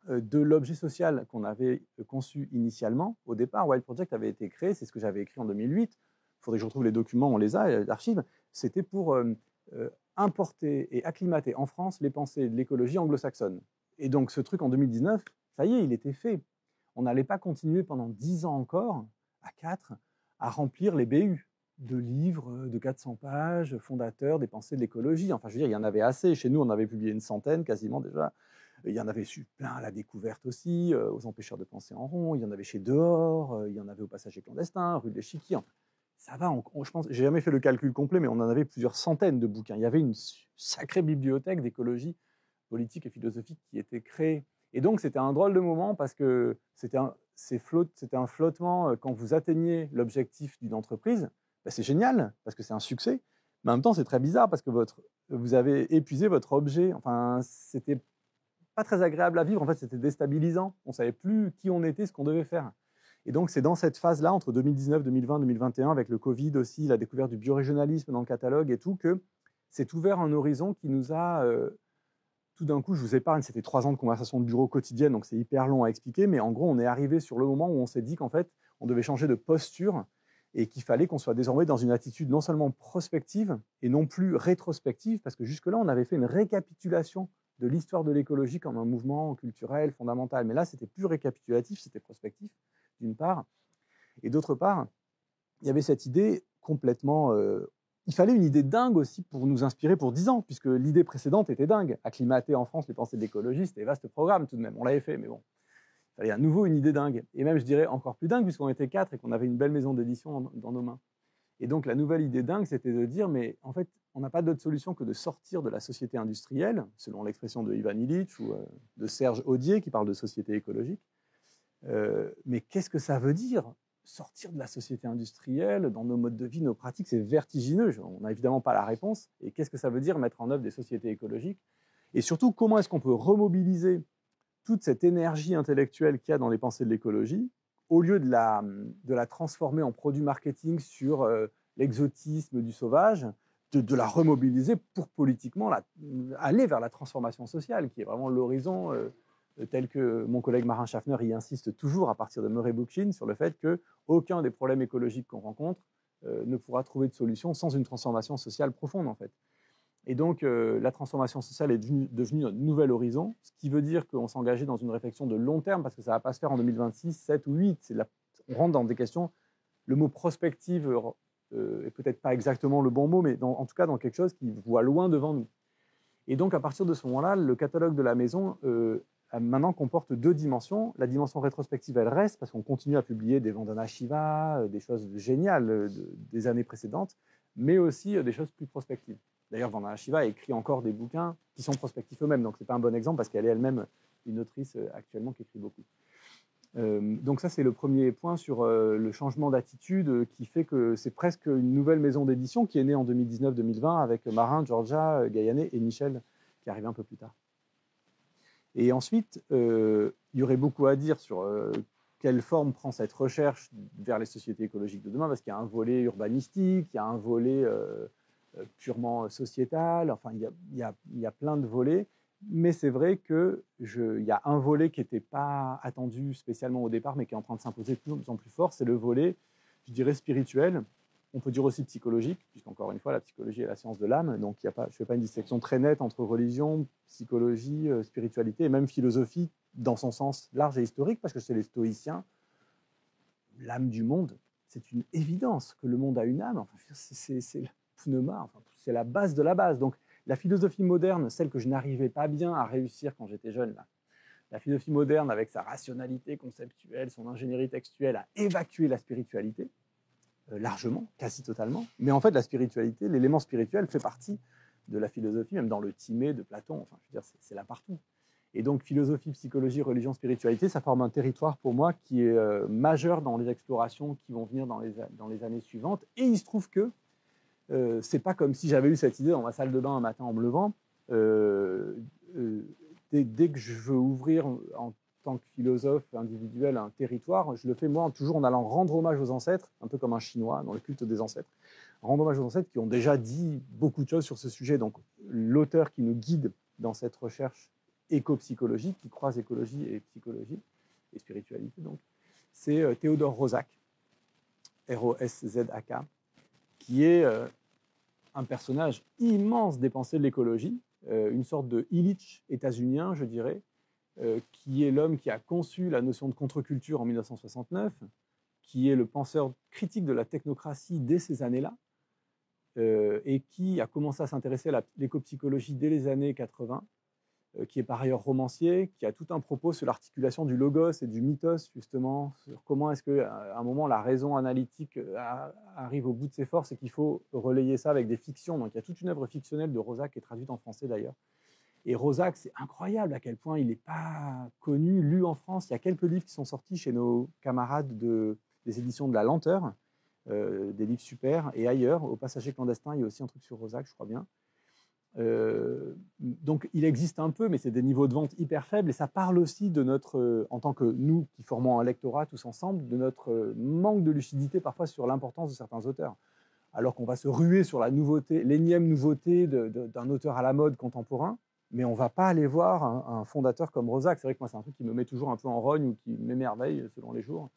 Speaker 2: de l'objet social qu'on avait conçu initialement. Au départ, Wild Project avait été créé, c'est ce que j'avais écrit en 2008, faudrait que je retrouve les documents, on les a, l'archive, c'était pour importer et acclimater en France les pensées de l'écologie anglo-saxonne. Et donc ce truc en 2019, ça y est, il était fait. On n'allait pas continuer pendant 10 ans encore, à 4, à remplir les BU de livres de 400 pages, fondateurs des pensées de l'écologie. Enfin, je veux dire, il y en avait assez. Chez nous, on avait publié une centaine quasiment déjà. Il y en avait plein à la découverte aussi, aux empêcheurs de penser en rond. Il y en avait chez Dehors, il y en avait au Passager clandestin, rue de l'Échiquier. Enfin, ça va, je pense, j'ai jamais fait le calcul complet, mais on en avait plusieurs centaines de bouquins. Il y avait une sacrée bibliothèque d'écologie politique et philosophique qui était créée. Et donc, c'était un drôle de moment parce que c'était un flottement. Quand vous atteignez l'objectif d'une entreprise, ben c'est génial parce que c'est un succès. Mais en même temps, c'est très bizarre parce que vous avez épuisé votre objet. Enfin, c'était pas très agréable à vivre. En fait, c'était déstabilisant. On savait plus qui on était, ce qu'on devait faire. Et donc, c'est dans cette phase-là, entre 2019, 2020, 2021, avec le Covid aussi, la découverte du biorégionalisme dans le catalogue et tout, que c'est ouvert un horizon qui nous a... tout d'un coup, je vous épargne, c'était 3 ans de conversation de bureau quotidienne, donc c'est hyper long à expliquer, mais en gros, on est arrivé sur le moment où on s'est dit qu'en fait, on devait changer de posture et qu'il fallait qu'on soit désormais dans une attitude non seulement prospective et non plus rétrospective, parce que jusque-là, on avait fait une récapitulation de l'histoire de l'écologie comme un mouvement culturel fondamental. Mais là, c'était plus récapitulatif, c'était prospectif, d'une part. Et d'autre part, il y avait cette idée complètement... il fallait une idée dingue aussi pour nous inspirer pour 10 ans, puisque l'idée précédente était dingue. Acclimater en France les pensées de l'écologie, c'était un vaste programme tout de même. On l'avait fait, mais bon. Il fallait à nouveau une idée dingue. Et même, je dirais, encore plus dingue, puisqu'on était 4 et qu'on avait une belle maison d'édition dans nos mains. Et donc, la nouvelle idée dingue, c'était de dire, mais en fait, on n'a pas d'autre solution que de sortir de la société industrielle, selon l'expression de Ivan Illich ou de Serge Audier, qui parle de société écologique. Mais qu'est-ce que ça veut dire sortir de la société industrielle dans nos modes de vie, nos pratiques? C'est vertigineux. On n'a évidemment pas la réponse. Et qu'est-ce que ça veut dire mettre en œuvre des sociétés écologiques? Et surtout, comment est-ce qu'on peut remobiliser toute cette énergie intellectuelle qu'il y a dans les pensées de l'écologie, au lieu de la transformer en produit marketing sur l'exotisme du sauvage, de la remobiliser pour politiquement aller vers la transformation sociale, qui est vraiment l'horizon tel que mon collègue Marin Schaffner y insiste toujours à partir de Murray Bookchin sur le fait qu'aucun des problèmes écologiques qu'on rencontre ne pourra trouver de solution sans une transformation sociale profonde, en fait. Et donc, la transformation sociale est devenue un nouvel horizon, ce qui veut dire qu'on s'est engagé dans une réflexion de long terme, parce que ça ne va pas se faire en 2026, 7 ou 8. On rentre dans des questions, le mot prospective est peut-être pas exactement le bon mot, mais en tout cas dans quelque chose qui voit loin devant nous. Et donc, à partir de ce moment-là, le catalogue de la maison maintenant comporte 2 dimensions. La dimension rétrospective, elle reste, parce qu'on continue à publier des Vandana Shiva, des choses géniales des années précédentes, mais aussi des choses plus prospectives. D'ailleurs, Vandana Shiva écrit encore des bouquins qui sont prospectifs eux-mêmes, donc ce n'est pas un bon exemple, parce qu'elle est elle-même une autrice actuellement qui écrit beaucoup. Donc ça, c'est le premier point sur le changement d'attitude qui fait que c'est presque une nouvelle maison d'édition qui est née en 2019-2020 avec Marin, Georgia, Gaillanet et Michel, qui est arrivé un peu plus tard. Et ensuite, il y aurait beaucoup à dire sur quelle forme prend cette recherche vers les sociétés écologiques de demain, parce qu'il y a un volet urbanistique, il y a un volet purement sociétal, enfin, il y a plein de volets. Mais c'est vrai qu'il y a un volet qui n'était pas attendu spécialement au départ, mais qui est en train de s'imposer de plus en plus fort, c'est le volet, je dirais, spirituel. On peut dire aussi psychologique, puisqu'encore une fois, la psychologie est la science de l'âme, donc je ne fais pas une distinction très nette entre religion, psychologie, spiritualité, et même philosophie, dans son sens large et historique, parce que chez les stoïciens, l'âme du monde, c'est une évidence que le monde a une âme. Enfin, c'est le pneuma, enfin, c'est la base de la base. Donc, la philosophie moderne, celle que je n'arrivais pas bien à réussir quand j'étais jeune, là, la philosophie moderne, avec sa rationalité conceptuelle, son ingénierie textuelle, a évacué la spiritualité, largement, quasi totalement. Mais en fait, la spiritualité, l'élément spirituel fait partie de la philosophie, même dans le Timée de Platon, enfin, je veux dire, c'est là partout. Et donc, philosophie, psychologie, religion, spiritualité, ça forme un territoire pour moi qui est majeur dans les explorations qui vont venir dans les années suivantes. Et il se trouve que c'est pas comme si j'avais eu cette idée dans ma salle de bain un matin en me levant. Dès que je veux ouvrir en tant que philosophe individuel un territoire, je le fais moi toujours en allant rendre hommage aux ancêtres, un peu comme un Chinois dans le culte des ancêtres. Rendre hommage aux ancêtres qui ont déjà dit beaucoup de choses sur ce sujet. Donc l'auteur qui nous guide dans cette recherche éco-psychologique, qui croise écologie et psychologie, et spiritualité donc, c'est Théodore Roszak, R-O-S-Z-A-K, qui est un personnage immense des pensées de l'écologie, une sorte de Illich états-unien, je dirais, qui est l'homme qui a conçu la notion de contre-culture en 1969, qui est le penseur critique de la technocratie dès ces années-là, et qui a commencé à s'intéresser à l'écopsychologie dès les années 80, qui est par ailleurs romancier, qui a tout un propos sur l'articulation du logos et du mythos, justement, sur comment est-ce qu'à un moment la raison analytique arrive au bout de ses forces et qu'il faut relayer ça avec des fictions. Donc il y a toute une œuvre fictionnelle de Rosac qui est traduite en français d'ailleurs. Et Rosac, c'est incroyable à quel point il n'est pas connu, lu en France. Il y a quelques livres qui sont sortis chez nos camarades des éditions de La Lenteur, des livres super, et ailleurs, au Passager clandestin, il y a aussi un truc sur Rosac, je crois bien. Donc il existe un peu, mais c'est des niveaux de vente hyper faibles, et ça parle aussi de notre, en tant que nous qui formons un lectorat tous ensemble, de notre manque de lucidité parfois sur l'importance de certains auteurs. Alors qu'on va se ruer sur la nouveauté, l'énième nouveauté d'un auteur à la mode contemporain, mais on ne va pas aller voir un fondateur comme Rosac. C'est vrai que moi c'est un truc qui me met toujours un peu en rogne ou qui m'émerveille selon les jours.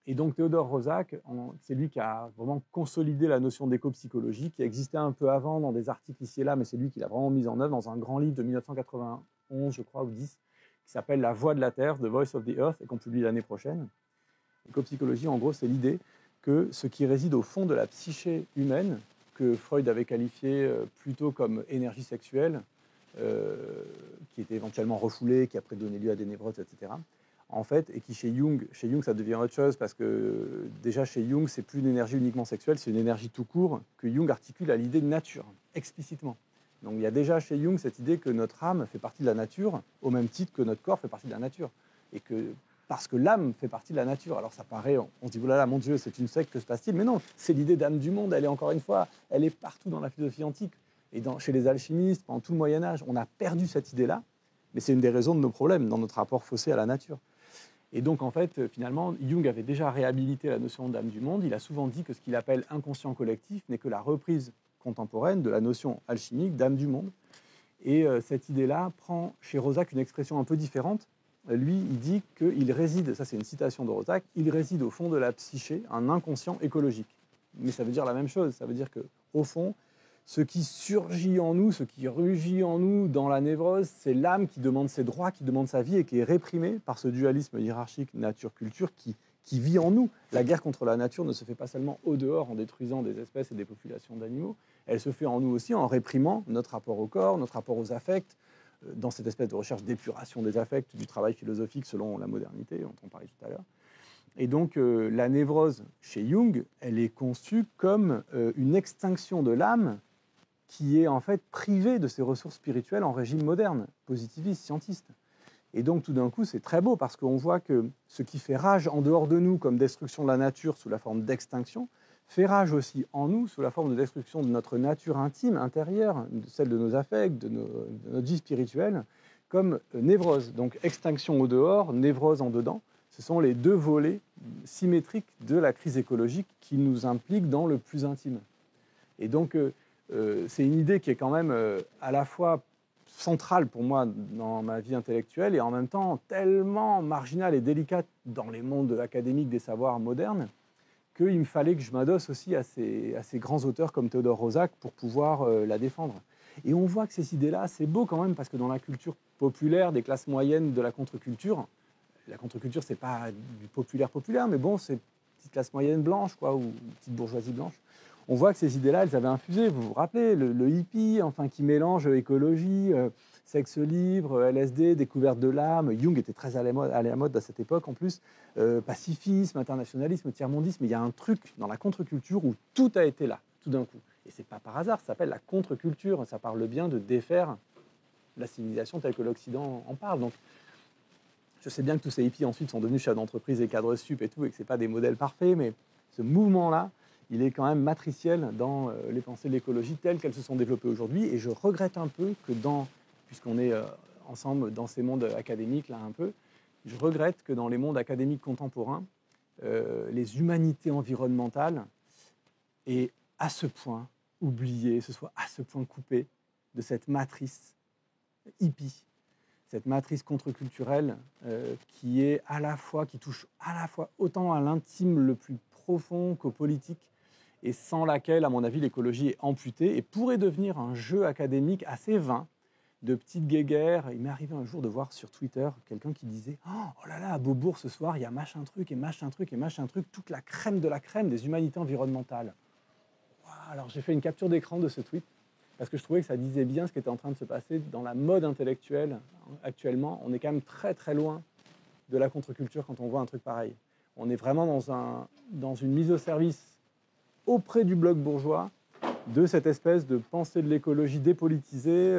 Speaker 2: Et donc Théodore Rosac, c'est lui qui a vraiment consolidé la notion d'éco-psychologie, qui existait un peu avant dans des articles ici et là, mais c'est lui qui l'a vraiment mise en œuvre dans un grand livre de 1991, je crois, ou 10, qui s'appelle La Voix de la Terre, The Voice of the Earth, et qu'on publie l'année prochaine. L'éco-psychologie, en gros, c'est l'idée que ce qui réside au fond de la psyché humaine, que Freud avait qualifié plutôt comme énergie sexuelle, qui était éventuellement refoulée, qui après donné lieu à des névroses, etc., en fait, et qui chez Jung, ça devient autre chose, parce que déjà chez Jung, c'est plus une énergie uniquement sexuelle, c'est une énergie tout court, que Jung articule à l'idée de nature, explicitement. Donc il y a déjà chez Jung cette idée que notre âme fait partie de la nature, au même titre que notre corps fait partie de la nature. Et que, parce que l'âme fait partie de la nature. Alors ça paraît, on se dit, oulala, mon Dieu, c'est une secte, que se passe-t-il? Mais non, c'est l'idée d'âme du monde, elle est encore une fois, elle est partout dans la philosophie antique. Et chez les alchimistes, pendant tout le Moyen-Âge, on a perdu cette idée-là, mais c'est une des raisons de nos problèmes, dans notre rapport faussé à la nature. Et donc, en fait, finalement, Jung avait déjà réhabilité la notion d'âme du monde. Il a souvent dit que ce qu'il appelle inconscient collectif n'est que la reprise contemporaine de la notion alchimique d'âme du monde. Et cette idée-là prend chez Rosac une expression un peu différente. Lui, il dit qu'il réside, ça c'est une citation de Rosac, il réside au fond de la psyché un inconscient écologique. Mais ça veut dire la même chose, ça veut dire qu'au fond, ce qui surgit en nous, ce qui rugit en nous dans la névrose, c'est l'âme qui demande ses droits, qui demande sa vie et qui est réprimée par ce dualisme hiérarchique nature-culture qui vit en nous. La guerre contre la nature ne se fait pas seulement au dehors en détruisant des espèces et des populations d'animaux, elle se fait en nous aussi en réprimant notre rapport au corps, notre rapport aux affects, dans cette espèce de recherche d'épuration des affects, du travail philosophique selon la modernité, dont on parlait tout à l'heure. Et donc, la névrose chez Jung, elle est conçue comme une extinction de l'âme qui est en fait privée de ses ressources spirituelles en régime moderne, positiviste, scientiste. Et donc, tout d'un coup, c'est très beau parce qu'on voit que ce qui fait rage en dehors de nous comme destruction de la nature sous la forme d'extinction, fait rage aussi en nous sous la forme de destruction de notre nature intime, intérieure, celle de nos affects, de notre vie spirituelle, comme névrose. Donc, extinction au dehors, névrose en dedans, ce sont les deux volets symétriques de la crise écologique qui nous impliquent dans le plus intime. Et donc, c'est une idée qui est quand même à la fois centrale pour moi dans ma vie intellectuelle et en même temps tellement marginale et délicate dans les mondes académiques des savoirs modernes qu'il me fallait que je m'adosse aussi à ces grands auteurs comme Théodore Rosac pour pouvoir la défendre. Et on voit que ces idées-là, c'est beau quand même parce que dans la culture populaire des classes moyennes de la contre-culture, c'est pas du populaire, mais bon, c'est une petite classe moyenne blanche, quoi, ou une petite bourgeoisie blanche. On voit que ces idées-là, elles avaient infusé, vous vous rappelez, le hippie, enfin, qui mélange écologie, sexe libre, LSD, découverte de l'âme. Jung était très à la mode à cette époque, en plus. Pacifisme, internationalisme, tiers-mondisme. Il y a un truc dans la contre-culture où tout a été là, tout d'un coup. Et c'est pas par hasard, ça s'appelle la contre-culture. Ça parle bien de défaire la civilisation telle que l'Occident en parle. Donc, je sais bien que tous ces hippies ensuite sont devenus chefs d'entreprise et cadres sup et tout, et que ce n'est pas des modèles parfaits, mais ce mouvement-là, il est quand même matriciel dans les pensées de l'écologie telles qu'elles se sont développées aujourd'hui. Et je regrette un peu que puisqu'on est ensemble dans ces mondes académiques, là un peu, je regrette que dans les mondes académiques contemporains, les humanités environnementales aient à ce point oublié, se soient à ce point coupées de cette matrice hippie, cette matrice contre-culturelle qui touche à la fois autant à l'intime le plus profond qu'au politique, et sans laquelle, à mon avis, l'écologie est amputée et pourrait devenir un jeu académique assez vain, de petites guéguerres. Il m'est arrivé un jour de voir sur Twitter quelqu'un qui disait « Oh là là, à Beaubourg, ce soir, il y a machin truc et machin truc et machin truc, toute la crème de la crème des humanités environnementales. » Alors j'ai fait une capture d'écran de ce tweet, parce que je trouvais que ça disait bien ce qui était en train de se passer dans la mode intellectuelle. Actuellement, on est quand même très très loin de la contre-culture quand on voit un truc pareil. On est vraiment dans une mise au service auprès du bloc bourgeois de cette espèce de pensée de l'écologie dépolitisée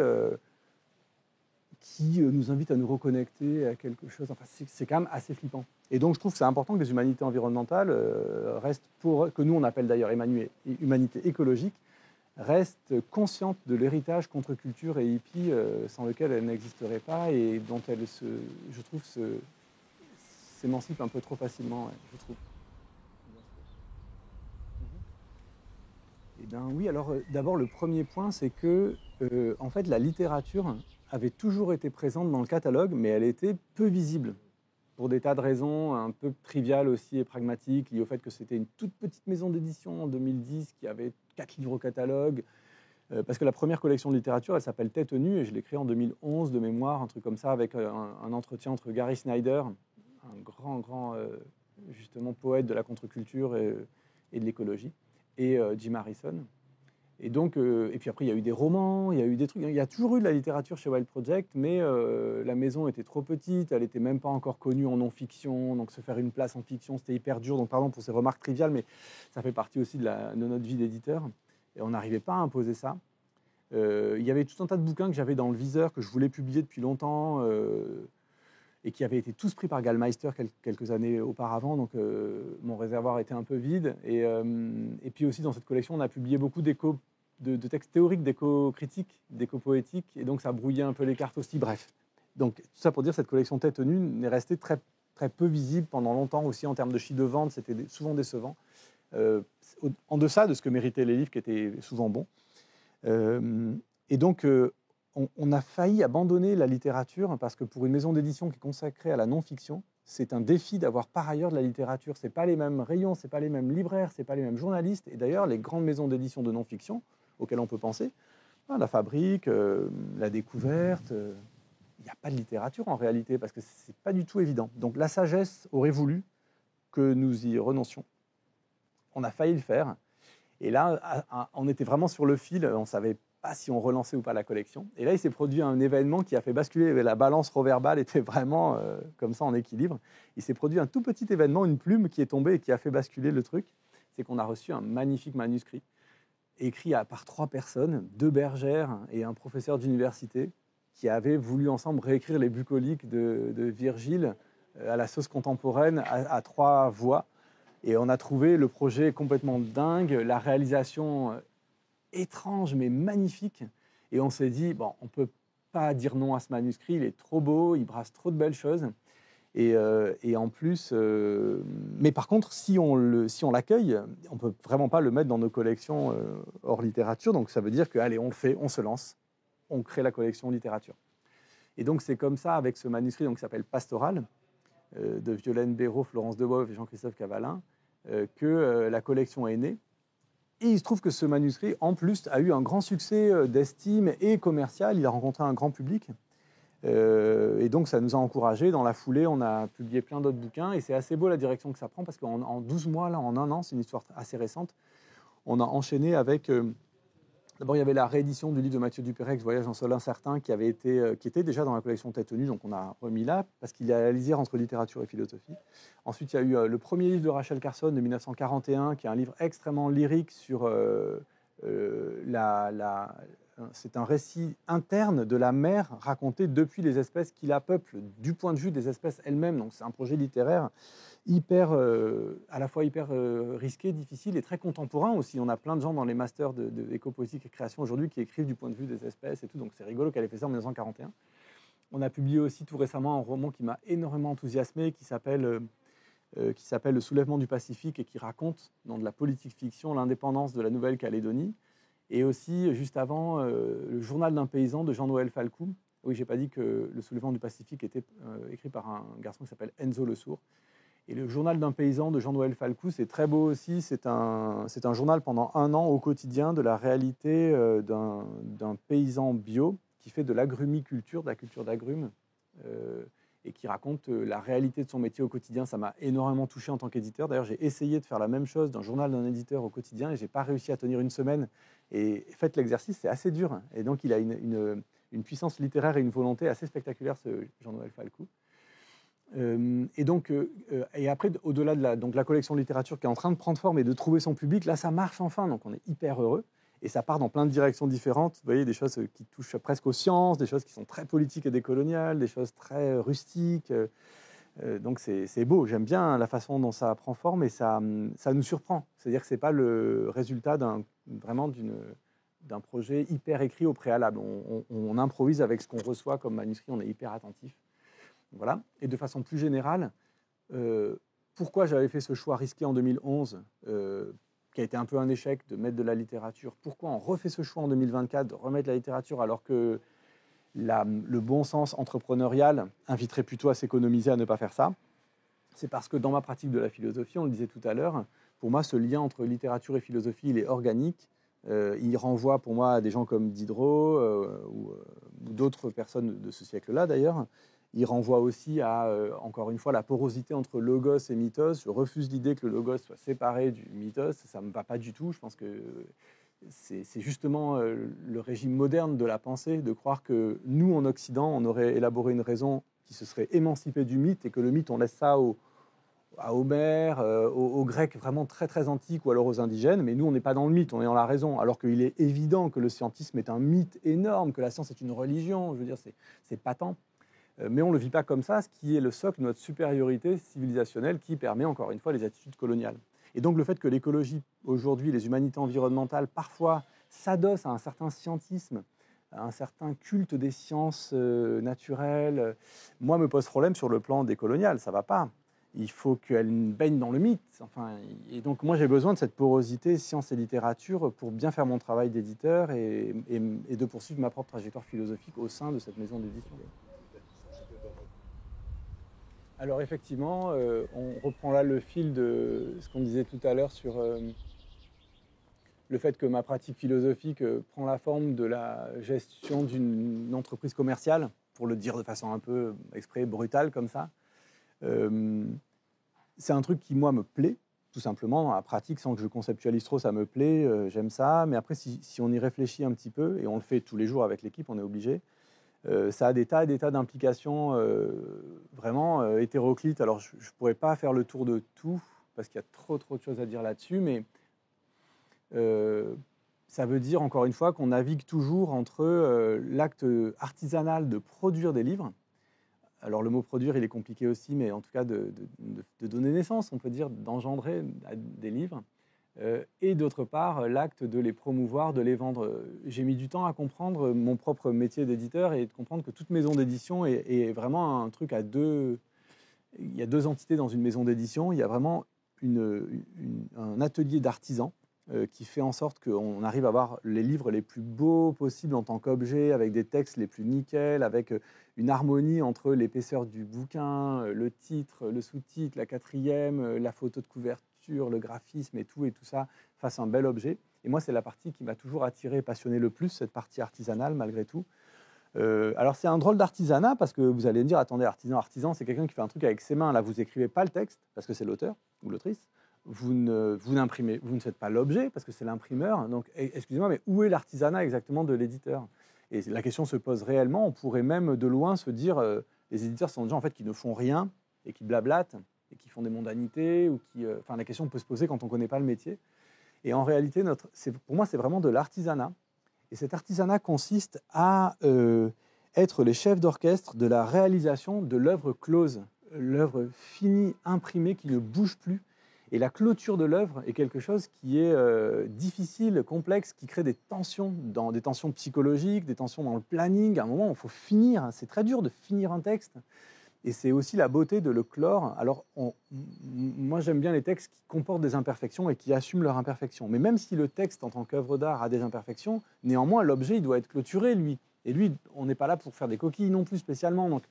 Speaker 2: qui nous invite à nous reconnecter à quelque chose. Enfin, c'est quand même assez flippant. Et donc, je trouve que c'est important que les humanités environnementales restent, que nous on appelle d'ailleurs humanité écologique, restent conscientes de l'héritage contre-culture et hippie sans lequel elles n'existeraient pas et dont elles, je trouve, s'émancipent un peu trop facilement, ouais, je trouve. Eh bien oui, alors d'abord le premier point, c'est que en fait la littérature avait toujours été présente dans le catalogue, mais elle était peu visible pour des tas de raisons un peu triviales aussi et pragmatiques, liées au fait que c'était une toute petite maison d'édition en 2010 qui avait 4 livres au catalogue, parce que la première collection de littérature, elle s'appelle Tête nue, et je l'ai créée en 2011 de mémoire, un truc comme ça, avec un entretien entre Gary Snyder, un grand justement poète de la contre-culture et de l'écologie, et Jim Harrison. Et donc, et puis après, il y a eu des romans, il y a eu des trucs. Il y a toujours eu de la littérature chez Wild Project, mais la maison était trop petite, elle n'était même pas encore connue en non-fiction, donc se faire une place en fiction, c'était hyper dur. Donc, pardon pour ces remarques triviales, mais ça fait partie aussi de notre vie d'éditeur. Et on n'arrivait pas à imposer ça. Il y avait tout un tas de bouquins que j'avais dans le viseur, que je voulais publier depuis longtemps, et qui avaient été tous pris par Gallmeister quelques années auparavant. Donc, mon réservoir était un peu vide. Et puis aussi, dans cette collection, on a publié beaucoup de textes théoriques, d'éco-critiques, d'éco-poétiques. Et donc, ça brouillait un peu les cartes aussi. Bref. Donc, tout ça pour dire, cette collection Tête nue n'est restée très, très peu visible pendant longtemps aussi en termes de chiffre de vente. C'était souvent décevant. En deçà de ce que méritaient les livres qui étaient souvent bons. Et donc, on a failli abandonner la littérature parce que pour une maison d'édition qui est consacrée à la non-fiction, c'est un défi d'avoir par ailleurs de la littérature. Ce n'est pas les mêmes rayons, ce n'est pas les mêmes libraires, ce n'est pas les mêmes journalistes. Et d'ailleurs, les grandes maisons d'édition de non-fiction auxquelles on peut penser, la Fabrique, la Découverte, il n'y a pas de littérature en réalité parce que ce n'est pas du tout évident. Donc la sagesse aurait voulu que nous y renoncions. On a failli le faire. Et là, on était vraiment sur le fil, on ne savait pas si on relançait ou pas la collection. Et là, il s'est produit un événement qui a fait basculer, la balance proverbale était vraiment comme ça en équilibre. Il s'est produit un tout petit événement, une plume qui est tombée et qui a fait basculer le truc. C'est qu'on a reçu un magnifique manuscrit, écrit par 3 personnes, 2 bergères et un professeur d'université, qui avaient voulu ensemble réécrire les bucoliques de Virgile à la sauce contemporaine, à 3 voix. Et on a trouvé le projet complètement dingue, la réalisation étrange mais magnifique. Et on s'est dit, bon, on ne peut pas dire non à ce manuscrit, il est trop beau, il brasse trop de belles choses. Et en plus, mais par contre, si on l'accueille, on ne peut vraiment pas le mettre dans nos collections hors littérature. Donc ça veut dire que, allez, on le fait, on se lance, on crée la collection littérature. Et donc c'est comme ça avec ce manuscrit donc, qui s'appelle Pastoral, de Violaine Béraud, Florence Deboeuf et Jean-Christophe Cavalin, que la collection est née. Et il se trouve que ce manuscrit, en plus, a eu un grand succès d'estime et commercial. Il a rencontré un grand public. Et donc, ça nous a encouragés. Dans la foulée, on a publié plein d'autres bouquins. Et c'est assez beau la direction que ça prend, parce qu'en 12 mois, là, en un an, c'est une histoire assez récente, on a enchaîné avec... D'abord, il y avait la réédition du livre de Mathieu Duperrex, Voyage en sol incertain, qui était déjà dans la collection Tête nue, donc on a remis là, parce qu'il y a la lisière entre littérature et philosophie. Ensuite, il y a eu le premier livre de Rachel Carson de 1941, qui est un livre extrêmement lyrique sur c'est un récit interne de la mer raconté depuis les espèces qui la peuplent, du point de vue des espèces elles-mêmes. Donc c'est un projet littéraire à la fois hyper risqué, difficile et très contemporain aussi. On a plein de gens dans les masters d'éco-poétique et création aujourd'hui qui écrivent du point de vue des espèces et tout, donc c'est rigolo qu'elle ait fait ça en 1941. On a publié aussi tout récemment un roman qui m'a énormément enthousiasmé, qui s'appelle Le soulèvement du Pacifique et qui raconte, dans de la politique fiction, l'indépendance de la Nouvelle-Calédonie. Et aussi, juste avant, le journal d'un paysan de Jean-Noël Falcou. Oui, je n'ai pas dit que Le soulèvement du Pacifique était écrit par un garçon qui s'appelle Enzo Le Sourd. Et le journal d'un paysan de Jean-Noël Falcou, c'est très beau aussi. C'est un journal pendant 1 an au quotidien de la réalité d'un paysan bio qui fait de l'agrumiculture, de la culture d'agrumes, et qui raconte la réalité de son métier au quotidien. Ça m'a énormément touché en tant qu'éditeur. D'ailleurs, j'ai essayé de faire la même chose d'un journal d'un éditeur au quotidien et je n'ai pas réussi à tenir une semaine. Et faites l'exercice, c'est assez dur. Et donc, il a une puissance littéraire et une volonté assez spectaculaire, ce Jean-Noël Falcou. Et après, au-delà de la collection de littérature qui est en train de prendre forme et de trouver son public, là, ça marche enfin. Donc, on est hyper heureux. Et ça part dans plein de directions différentes. Vous voyez, des choses qui touchent presque aux sciences, des choses qui sont très politiques et décoloniales, des choses très rustiques. Donc, c'est beau. J'aime bien la façon dont ça prend forme et ça nous surprend. C'est-à-dire que ce n'est pas le résultat d'un projet hyper écrit au préalable. On improvise avec ce qu'on reçoit comme manuscrit, on est hyper attentif. Voilà. Et de façon plus générale, pourquoi j'avais fait ce choix risqué en 2011, qui a été un peu un échec de mettre de la littérature, pourquoi on refait ce choix en 2024 de remettre la littérature alors que le bon sens entrepreneurial inviterait plutôt à s'économiser, à ne pas faire ça. C'est parce que dans ma pratique de la philosophie, on le disait tout à l'heure, pour moi, ce lien entre littérature et philosophie, il est organique. Il renvoie pour moi à des gens comme Diderot ou d'autres personnes de ce siècle-là d'ailleurs. Il renvoie aussi à, encore une fois, la porosité entre logos et mythos. Je refuse l'idée que le logos soit séparé du mythos. Ça ne me va pas du tout. Je pense que c'est justement le régime moderne de la pensée, de croire que nous, en Occident, on aurait élaboré une raison qui se serait émancipée du mythe et que le mythe, on laisse ça à Homère, aux Grecs vraiment très très antiques ou alors aux indigènes, mais nous on n'est pas dans le mythe, on est dans la raison, alors qu'il est évident que le scientisme est un mythe énorme, que la science est une religion, je veux dire c'est patent, mais on ne le vit pas comme ça, ce qui est le socle de notre supériorité civilisationnelle qui permet encore une fois les attitudes coloniales. Et donc le fait que l'écologie aujourd'hui, les humanités environnementales parfois s'adossent à un certain scientisme, à un certain culte des sciences naturelles, moi me pose problème sur le plan décolonial, ça ne va pas. Il faut qu'elle baigne dans le mythe. Enfin, et donc, moi, j'ai besoin de cette porosité science et littérature pour bien faire mon travail d'éditeur et de poursuivre ma propre trajectoire philosophique au sein de cette maison d'édition. Alors, effectivement, on reprend là le fil de ce qu'on disait tout à l'heure sur le fait que ma pratique philosophique prend la forme de la gestion d'une entreprise commerciale, pour le dire de façon un peu exprès brutale comme ça. C'est un truc qui, moi, me plaît, tout simplement, dans la pratique, sans que je conceptualise trop, ça me plaît, j'aime ça. Mais après, si on y réfléchit un petit peu, et on le fait tous les jours avec l'équipe, on est obligé, ça a des tas et des tas d'implications vraiment hétéroclites. Alors, je ne pourrais pas faire le tour de tout, parce qu'il y a trop de choses à dire là-dessus, mais ça veut dire, encore une fois, qu'on navigue toujours entre l'acte artisanal de produire des livres. Alors le mot produire, il est compliqué aussi, mais en tout cas de donner naissance, on peut dire, d'engendrer des livres. Et d'autre part, l'acte de les promouvoir, de les vendre. J'ai mis du temps à comprendre mon propre métier d'éditeur et de comprendre que toute maison d'édition est vraiment un truc à deux... Il y a deux entités dans une maison d'édition. Il y a vraiment un atelier d'artisans qui fait en sorte qu'on arrive à avoir les livres les plus beaux possibles en tant qu'objet, avec des textes les plus nickels, avec une harmonie entre l'épaisseur du bouquin, le titre, le sous-titre, la quatrième, la photo de couverture, le graphisme et tout ça fasse un bel objet. Et moi, c'est la partie qui m'a toujours attiré et passionné le plus, cette partie artisanale, malgré tout. Alors, c'est un drôle d'artisanat, parce que vous allez me dire, attendez, artisan, c'est quelqu'un qui fait un truc avec ses mains. Là, vous n'écrivez pas le texte, parce que c'est l'auteur ou l'autrice. Vous ne faites pas l'objet, parce que c'est l'imprimeur. Donc, excusez-moi, mais où est l'artisanat exactement de l'éditeur ? Et la question se pose réellement. On pourrait même de loin se dire, les éditeurs sont des gens en fait, qui ne font rien et qui blablatent et qui font des mondanités. Enfin, la question peut se poser quand on ne connaît pas le métier. Et en réalité, pour moi, c'est vraiment de l'artisanat. Et cet artisanat consiste à être les chefs d'orchestre de la réalisation de l'œuvre close, l'œuvre finie, imprimée, qui ne bouge plus. Et la clôture de l'œuvre est quelque chose qui est difficile, complexe, qui crée des tensions psychologiques, des tensions dans le planning. À un moment, il faut finir. C'est très dur de finir un texte. Et c'est aussi la beauté de le clore. Alors, moi, j'aime bien les textes qui comportent des imperfections et qui assument leurs imperfections. Mais même si le texte, en tant qu'œuvre d'art, a des imperfections, néanmoins, l'objet, il doit être clôturé, lui. Et lui, on n'est pas là pour faire des coquilles non plus spécialement. Donc,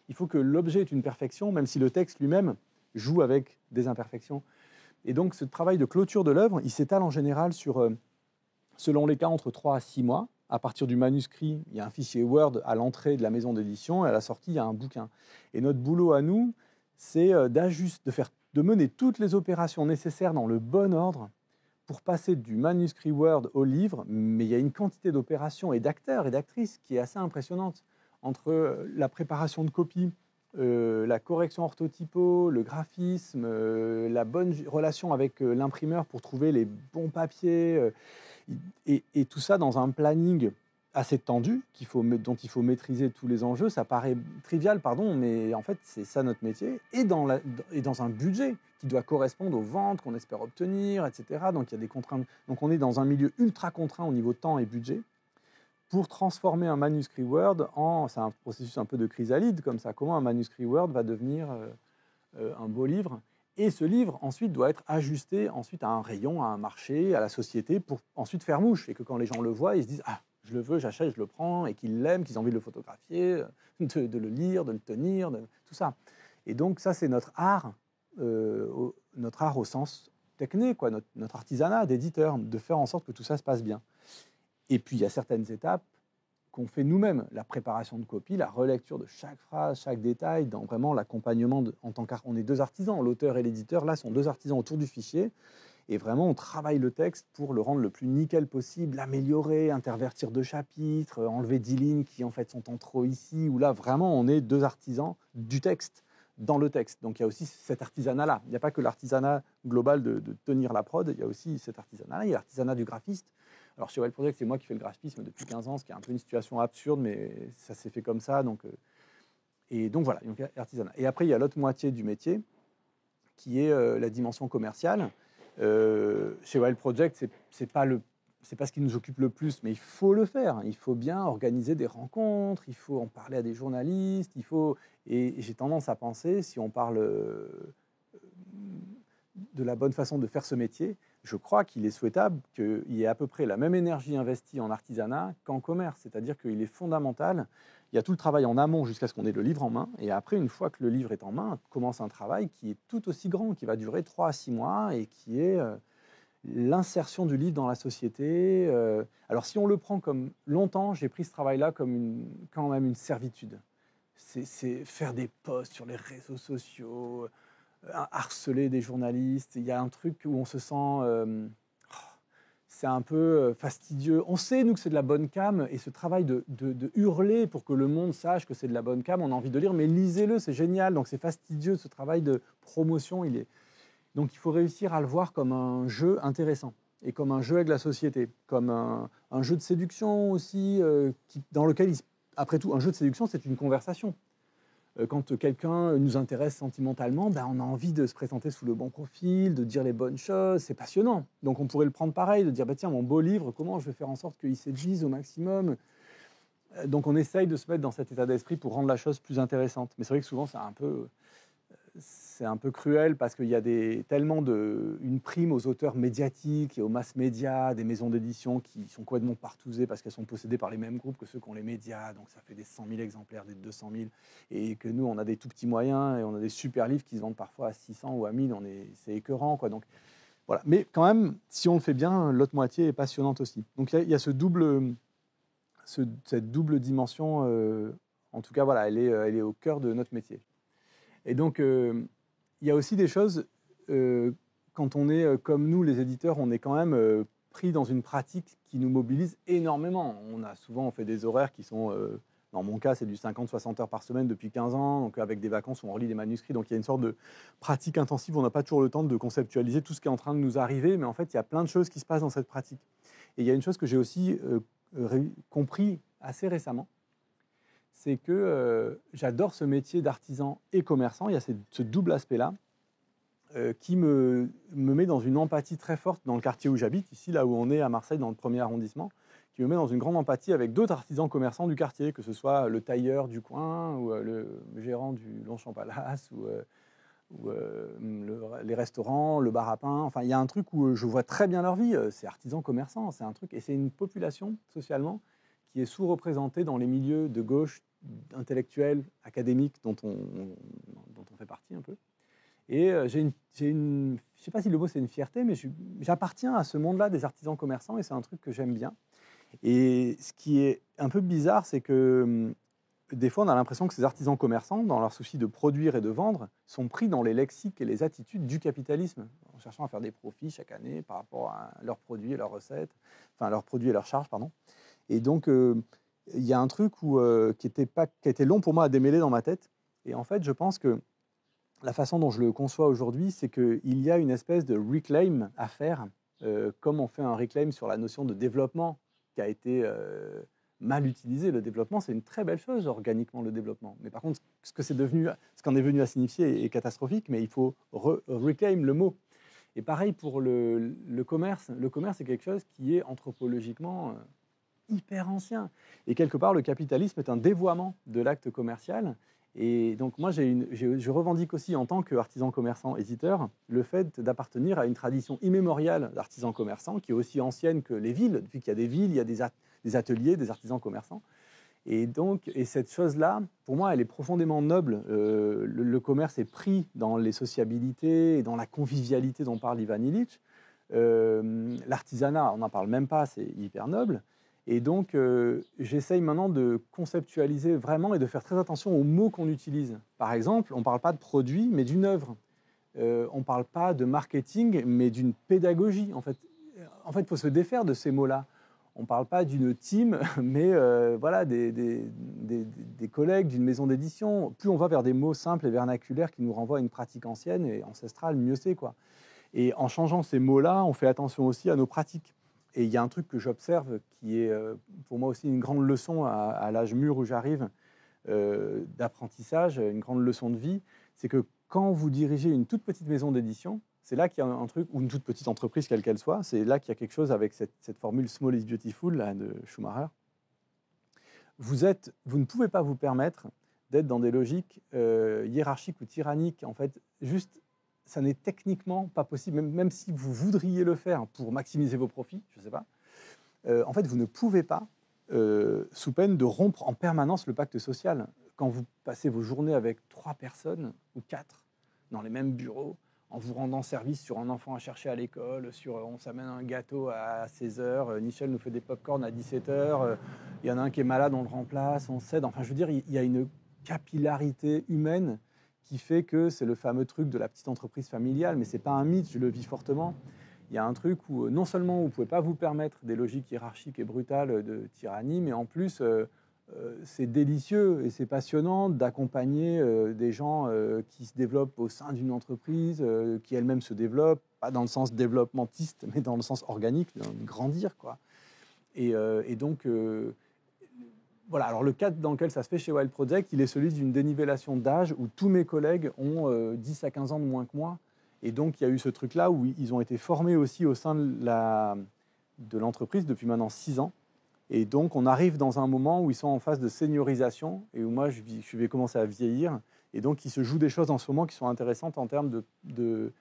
Speaker 2: il faut que l'objet ait une perfection, même si le texte lui-même joue avec des imperfections. Et donc, ce travail de clôture de l'œuvre, il s'étale en général sur, selon les cas, entre 3 à 6 mois. À partir du manuscrit, il y a un fichier Word à l'entrée de la maison d'édition, et à la sortie, il y a un bouquin. Et notre boulot à nous, c'est de mener toutes les opérations nécessaires dans le bon ordre pour passer du manuscrit Word au livre, mais il y a une quantité d'opérations et d'acteurs et d'actrices qui est assez impressionnante, entre la préparation de copies, la correction orthotypo, le graphisme, la bonne relation avec l'imprimeur pour trouver les bons papiers, et tout ça dans un planning assez tendu, dont il faut maîtriser tous les enjeux. Ça paraît trivial, pardon, mais en fait, c'est ça notre métier. Et dans un budget qui doit correspondre aux ventes qu'on espère obtenir, etc. Donc, il y a des contraintes. Donc, on est dans un milieu ultra contraint au niveau temps et budget pour transformer un manuscrit Word c'est un processus un peu de chrysalide, comme ça. Comment un manuscrit Word va devenir un beau livre. Et ce livre, ensuite, doit être ajusté ensuite à un rayon, à un marché, à la société, pour ensuite faire mouche. Et que quand les gens le voient, ils se disent « Ah, je le veux, j'achète, je le prends », et qu'ils l'aiment, qu'ils ont envie de le photographier, de le lire, de le tenir, tout ça. Et donc, ça, c'est notre art au sens technique, quoi, notre artisanat d'éditeur, de faire en sorte que tout ça se passe bien. Et puis, il y a certaines étapes qu'on fait nous-mêmes, la préparation de copie, la relecture de chaque phrase, chaque détail, dans vraiment l'accompagnement, en tant qu'on est deux artisans, l'auteur et l'éditeur, là, sont deux artisans autour du fichier, et vraiment, on travaille le texte pour le rendre le plus nickel possible, l'améliorer, intervertir 2 chapitres, enlever 10 lignes qui, en fait, sont en trop ici, ou là, vraiment, on est deux artisans du texte, dans le texte. Donc, il y a aussi cet artisanat-là. Il n'y a pas que l'artisanat global de tenir la prod, il y a aussi cet artisanat-là, il y a l'artisanat du graphiste. Alors, chez Wild Project, c'est moi qui fais le graphisme depuis 15 ans, ce qui est un peu une situation absurde, mais ça s'est fait comme ça. Et donc, voilà, donc, artisanat. Et après, il y a l'autre moitié du métier, qui est la dimension commerciale. Chez Wild Project, c'est pas ce qui nous occupe le plus, mais il faut le faire. Il faut bien organiser des rencontres, il faut en parler à des journalistes, et j'ai tendance à penser, si on parle de la bonne façon de faire ce métier, je crois qu'il est souhaitable qu'il y ait à peu près la même énergie investie en artisanat qu'en commerce. C'est-à-dire qu'il est fondamental. Il y a tout le travail en amont jusqu'à ce qu'on ait le livre en main. Et après, une fois que le livre est en main, commence un travail qui est tout aussi grand, qui va durer 3 à 6 mois et qui est l'insertion du livre dans la société. Alors, si on le prend comme longtemps, j'ai pris ce travail-là comme quand même une servitude. C'est faire des posts sur les réseaux sociaux, harceler des journalistes. Il y a un truc où on se sent... c'est un peu fastidieux. On sait, nous, que c'est de la bonne cam, et ce travail de hurler pour que le monde sache que c'est de la bonne cam, on a envie de lire, mais lisez-le, c'est génial. Donc, c'est fastidieux, ce travail de promotion. Donc, il faut réussir à le voir comme un jeu intéressant, et comme un jeu avec la société, comme un jeu de séduction aussi, dans lequel, après tout, un jeu de séduction, c'est une conversation. Quand quelqu'un nous intéresse sentimentalement, on a envie de se présenter sous le bon profil, de dire les bonnes choses, c'est passionnant. Donc on pourrait le prendre pareil, de dire tiens, mon beau livre, comment je vais faire en sorte qu'il séduise au maximum. Donc on essaye de se mettre dans cet état d'esprit pour rendre la chose plus intéressante. Mais c'est vrai que souvent c'est un peu cruel, parce qu'il y a tellement une prime aux auteurs médiatiques et aux mass médias, des maisons d'édition qui sont complètement partousées parce qu'elles sont possédées par les mêmes groupes que ceux qui ont les médias, donc ça fait des 100 000 exemplaires, des 200 000, et que nous, on a des tout petits moyens et on a des super livres qui se vendent parfois à 600 ou à 1000, c'est écœurant, quoi. Donc, voilà. Mais quand même, si on le fait bien, l'autre moitié est passionnante aussi. Donc il y a cette double dimension, en tout cas, voilà, elle est au cœur de notre métier. Et donc, il y a aussi des choses, quand on est comme nous, les éditeurs, on est quand même pris dans une pratique qui nous mobilise énormément. On fait des horaires qui sont, dans mon cas, c'est du 50-60 heures par semaine depuis 15 ans, donc avec des vacances où on relit des manuscrits. Donc il y a une sorte de pratique intensive où on n'a pas toujours le temps de conceptualiser tout ce qui est en train de nous arriver, mais en fait, il y a plein de choses qui se passent dans cette pratique. Et il y a une chose que j'ai aussi compris assez récemment, c'est que j'adore ce métier d'artisan et commerçant. Il y a ce double aspect-là qui me met dans une empathie très forte dans le quartier où j'habite, ici, là où on est à Marseille, dans le 1er arrondissement, qui me met dans une grande empathie avec d'autres artisans commerçants du quartier, que ce soit le tailleur du coin, ou le gérant du Longchamp Palace, ou les restaurants, le bar à pain. Enfin, il y a un truc où je vois très bien leur vie. C'est artisans commerçants, c'est un truc, et c'est une population, socialement, qui est sous-représentée dans les milieux de gauche, intellectuels, académiques, dont on fait partie un peu. Et je ne sais pas si le mot c'est une fierté, mais j'appartiens à ce monde-là des artisans commerçants et c'est un truc que j'aime bien. Et ce qui est un peu bizarre, c'est que des fois, on a l'impression que ces artisans commerçants, dans leur souci de produire et de vendre, sont pris dans les lexiques et les attitudes du capitalisme, en cherchant à faire des profits chaque année par rapport à leurs produits et leurs recettes, enfin leurs produits et leurs charges, pardon. Et donc, il y a un truc qui a été long pour moi à démêler dans ma tête. Et en fait, je pense que la façon dont je le conçois aujourd'hui, c'est qu'il y a une espèce de reclaim à faire, comme on fait un reclaim sur la notion de développement qui a été mal utilisé. Le développement, c'est une très belle chose, organiquement, le développement. Mais par contre, ce qu'en est venu à signifier est catastrophique, mais il faut reclaim le mot. Et pareil pour le commerce. Le commerce, c'est quelque chose qui est anthropologiquement hyper ancien. Et quelque part, le capitalisme est un dévoiement de l'acte commercial. Et donc moi, je revendique aussi en tant qu'artisan commerçant éditeur le fait d'appartenir à une tradition immémoriale d'artisans commerçants qui est aussi ancienne que les villes. Depuis qu'il y a des villes, il y a des ateliers, des artisans commerçants. Et cette chose-là, pour moi, elle est profondément noble. Le commerce est pris dans les sociabilités et dans la convivialité dont parle Ivan Illich. L'artisanat, on n'en parle même pas, c'est hyper noble. Et donc, j'essaye maintenant de conceptualiser vraiment et de faire très attention aux mots qu'on utilise. Par exemple, on ne parle pas de produit, mais d'une œuvre. On ne parle pas de marketing, mais d'une pédagogie. En fait, il faut se défaire de ces mots-là. On ne parle pas d'une team, mais voilà, des collègues d'une maison d'édition. Plus on va vers des mots simples et vernaculaires qui nous renvoient à une pratique ancienne et ancestrale, mieux c'est, quoi. Et en changeant ces mots-là, on fait attention aussi à nos pratiques. Et il y a un truc que j'observe qui est pour moi aussi une grande leçon à l'âge mûr où j'arrive d'apprentissage, une grande leçon de vie, c'est que quand vous dirigez une toute petite maison d'édition, c'est là qu'il y a un truc, ou une toute petite entreprise, quelle qu'elle soit, c'est là qu'il y a quelque chose avec cette formule « small is beautiful » là, de Schumacher. Vous ne pouvez pas vous permettre d'être dans des logiques hiérarchiques ou tyranniques. En fait, juste, ça n'est techniquement pas possible, même si vous voudriez le faire pour maximiser vos profits, je ne sais pas. En fait, vous ne pouvez pas, sous peine de rompre en permanence le pacte social. Quand vous passez vos journées avec 3 personnes ou 4 dans les mêmes bureaux, en vous rendant service sur un enfant à chercher à l'école, sur on s'amène un gâteau à 16h, Michel nous fait des pop-corn à 17h, il y en a un qui est malade, on le remplace, on cède. Enfin, je veux dire, il y a une capillarité humaine qui fait que c'est le fameux truc de la petite entreprise familiale, mais ce n'est pas un mythe, je le vis fortement. Il y a un truc où non seulement vous ne pouvez pas vous permettre des logiques hiérarchiques et brutales de tyrannie, mais en plus, c'est délicieux et c'est passionnant d'accompagner des gens qui se développent au sein d'une entreprise, qui elle-même se développe, pas dans le sens développementiste, mais dans le sens organique, de grandir, quoi. Et donc, voilà. Alors le cadre dans lequel ça se fait chez Wild Project, il est celui d'une dénivellation d'âge où tous mes collègues ont 10 à 15 ans de moins que moi. Et donc, il y a eu ce truc-là où ils ont été formés aussi au sein de l'entreprise depuis maintenant 6 ans. Et donc, on arrive dans un moment où ils sont en phase de seniorisation et où moi, je vais commencer à vieillir. Et donc, il se joue des choses en ce moment qui sont intéressantes en termes de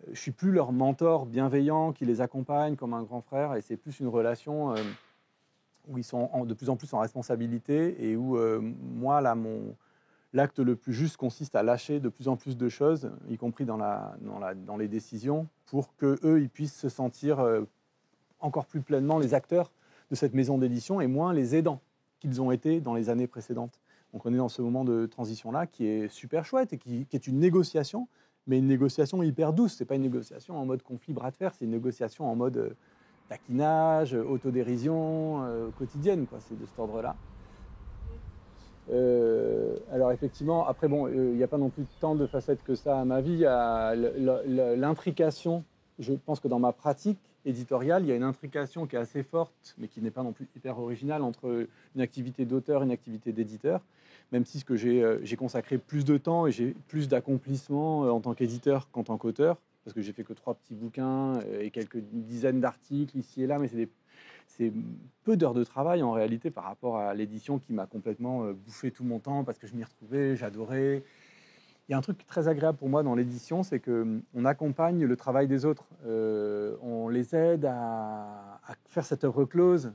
Speaker 2: je ne suis plus leur mentor bienveillant qui les accompagne comme un grand frère. Et c'est plus une relation où ils sont de plus en plus en responsabilité et où moi, là, l'acte le plus juste consiste à lâcher de plus en plus de choses, y compris dans les décisions, pour qu'eux, ils puissent se sentir encore plus pleinement les acteurs de cette maison d'édition et moins les aidants qu'ils ont été dans les années précédentes. Donc on est dans ce moment de transition-là qui est super chouette et qui est une négociation, mais une négociation hyper douce. Ce n'est pas une négociation en mode conflit bras de fer, c'est une négociation en mode taquinage, autodérision quotidienne, quoi. C'est de cet ordre-là. Alors effectivement, après bon, il n'y a pas non plus tant de facettes que ça à ma vie. Il y a l'intrication. Je pense que dans ma pratique éditoriale, il y a une intrication qui est assez forte, mais qui n'est pas non plus hyper originale entre une activité d'auteur et une activité d'éditeur. Même si j'ai consacré plus de temps et j'ai plus d'accomplissement en tant qu'éditeur qu'en tant qu'auteur, parce que j'ai fait que 3 petits bouquins et quelques dizaines d'articles ici et là, mais c'est peu d'heures de travail en réalité par rapport à l'édition qui m'a complètement bouffé tout mon temps parce que je m'y retrouvais, j'adorais. Il y a un truc très agréable pour moi dans l'édition, c'est qu'on accompagne le travail des autres. On les aide à faire cette œuvre close,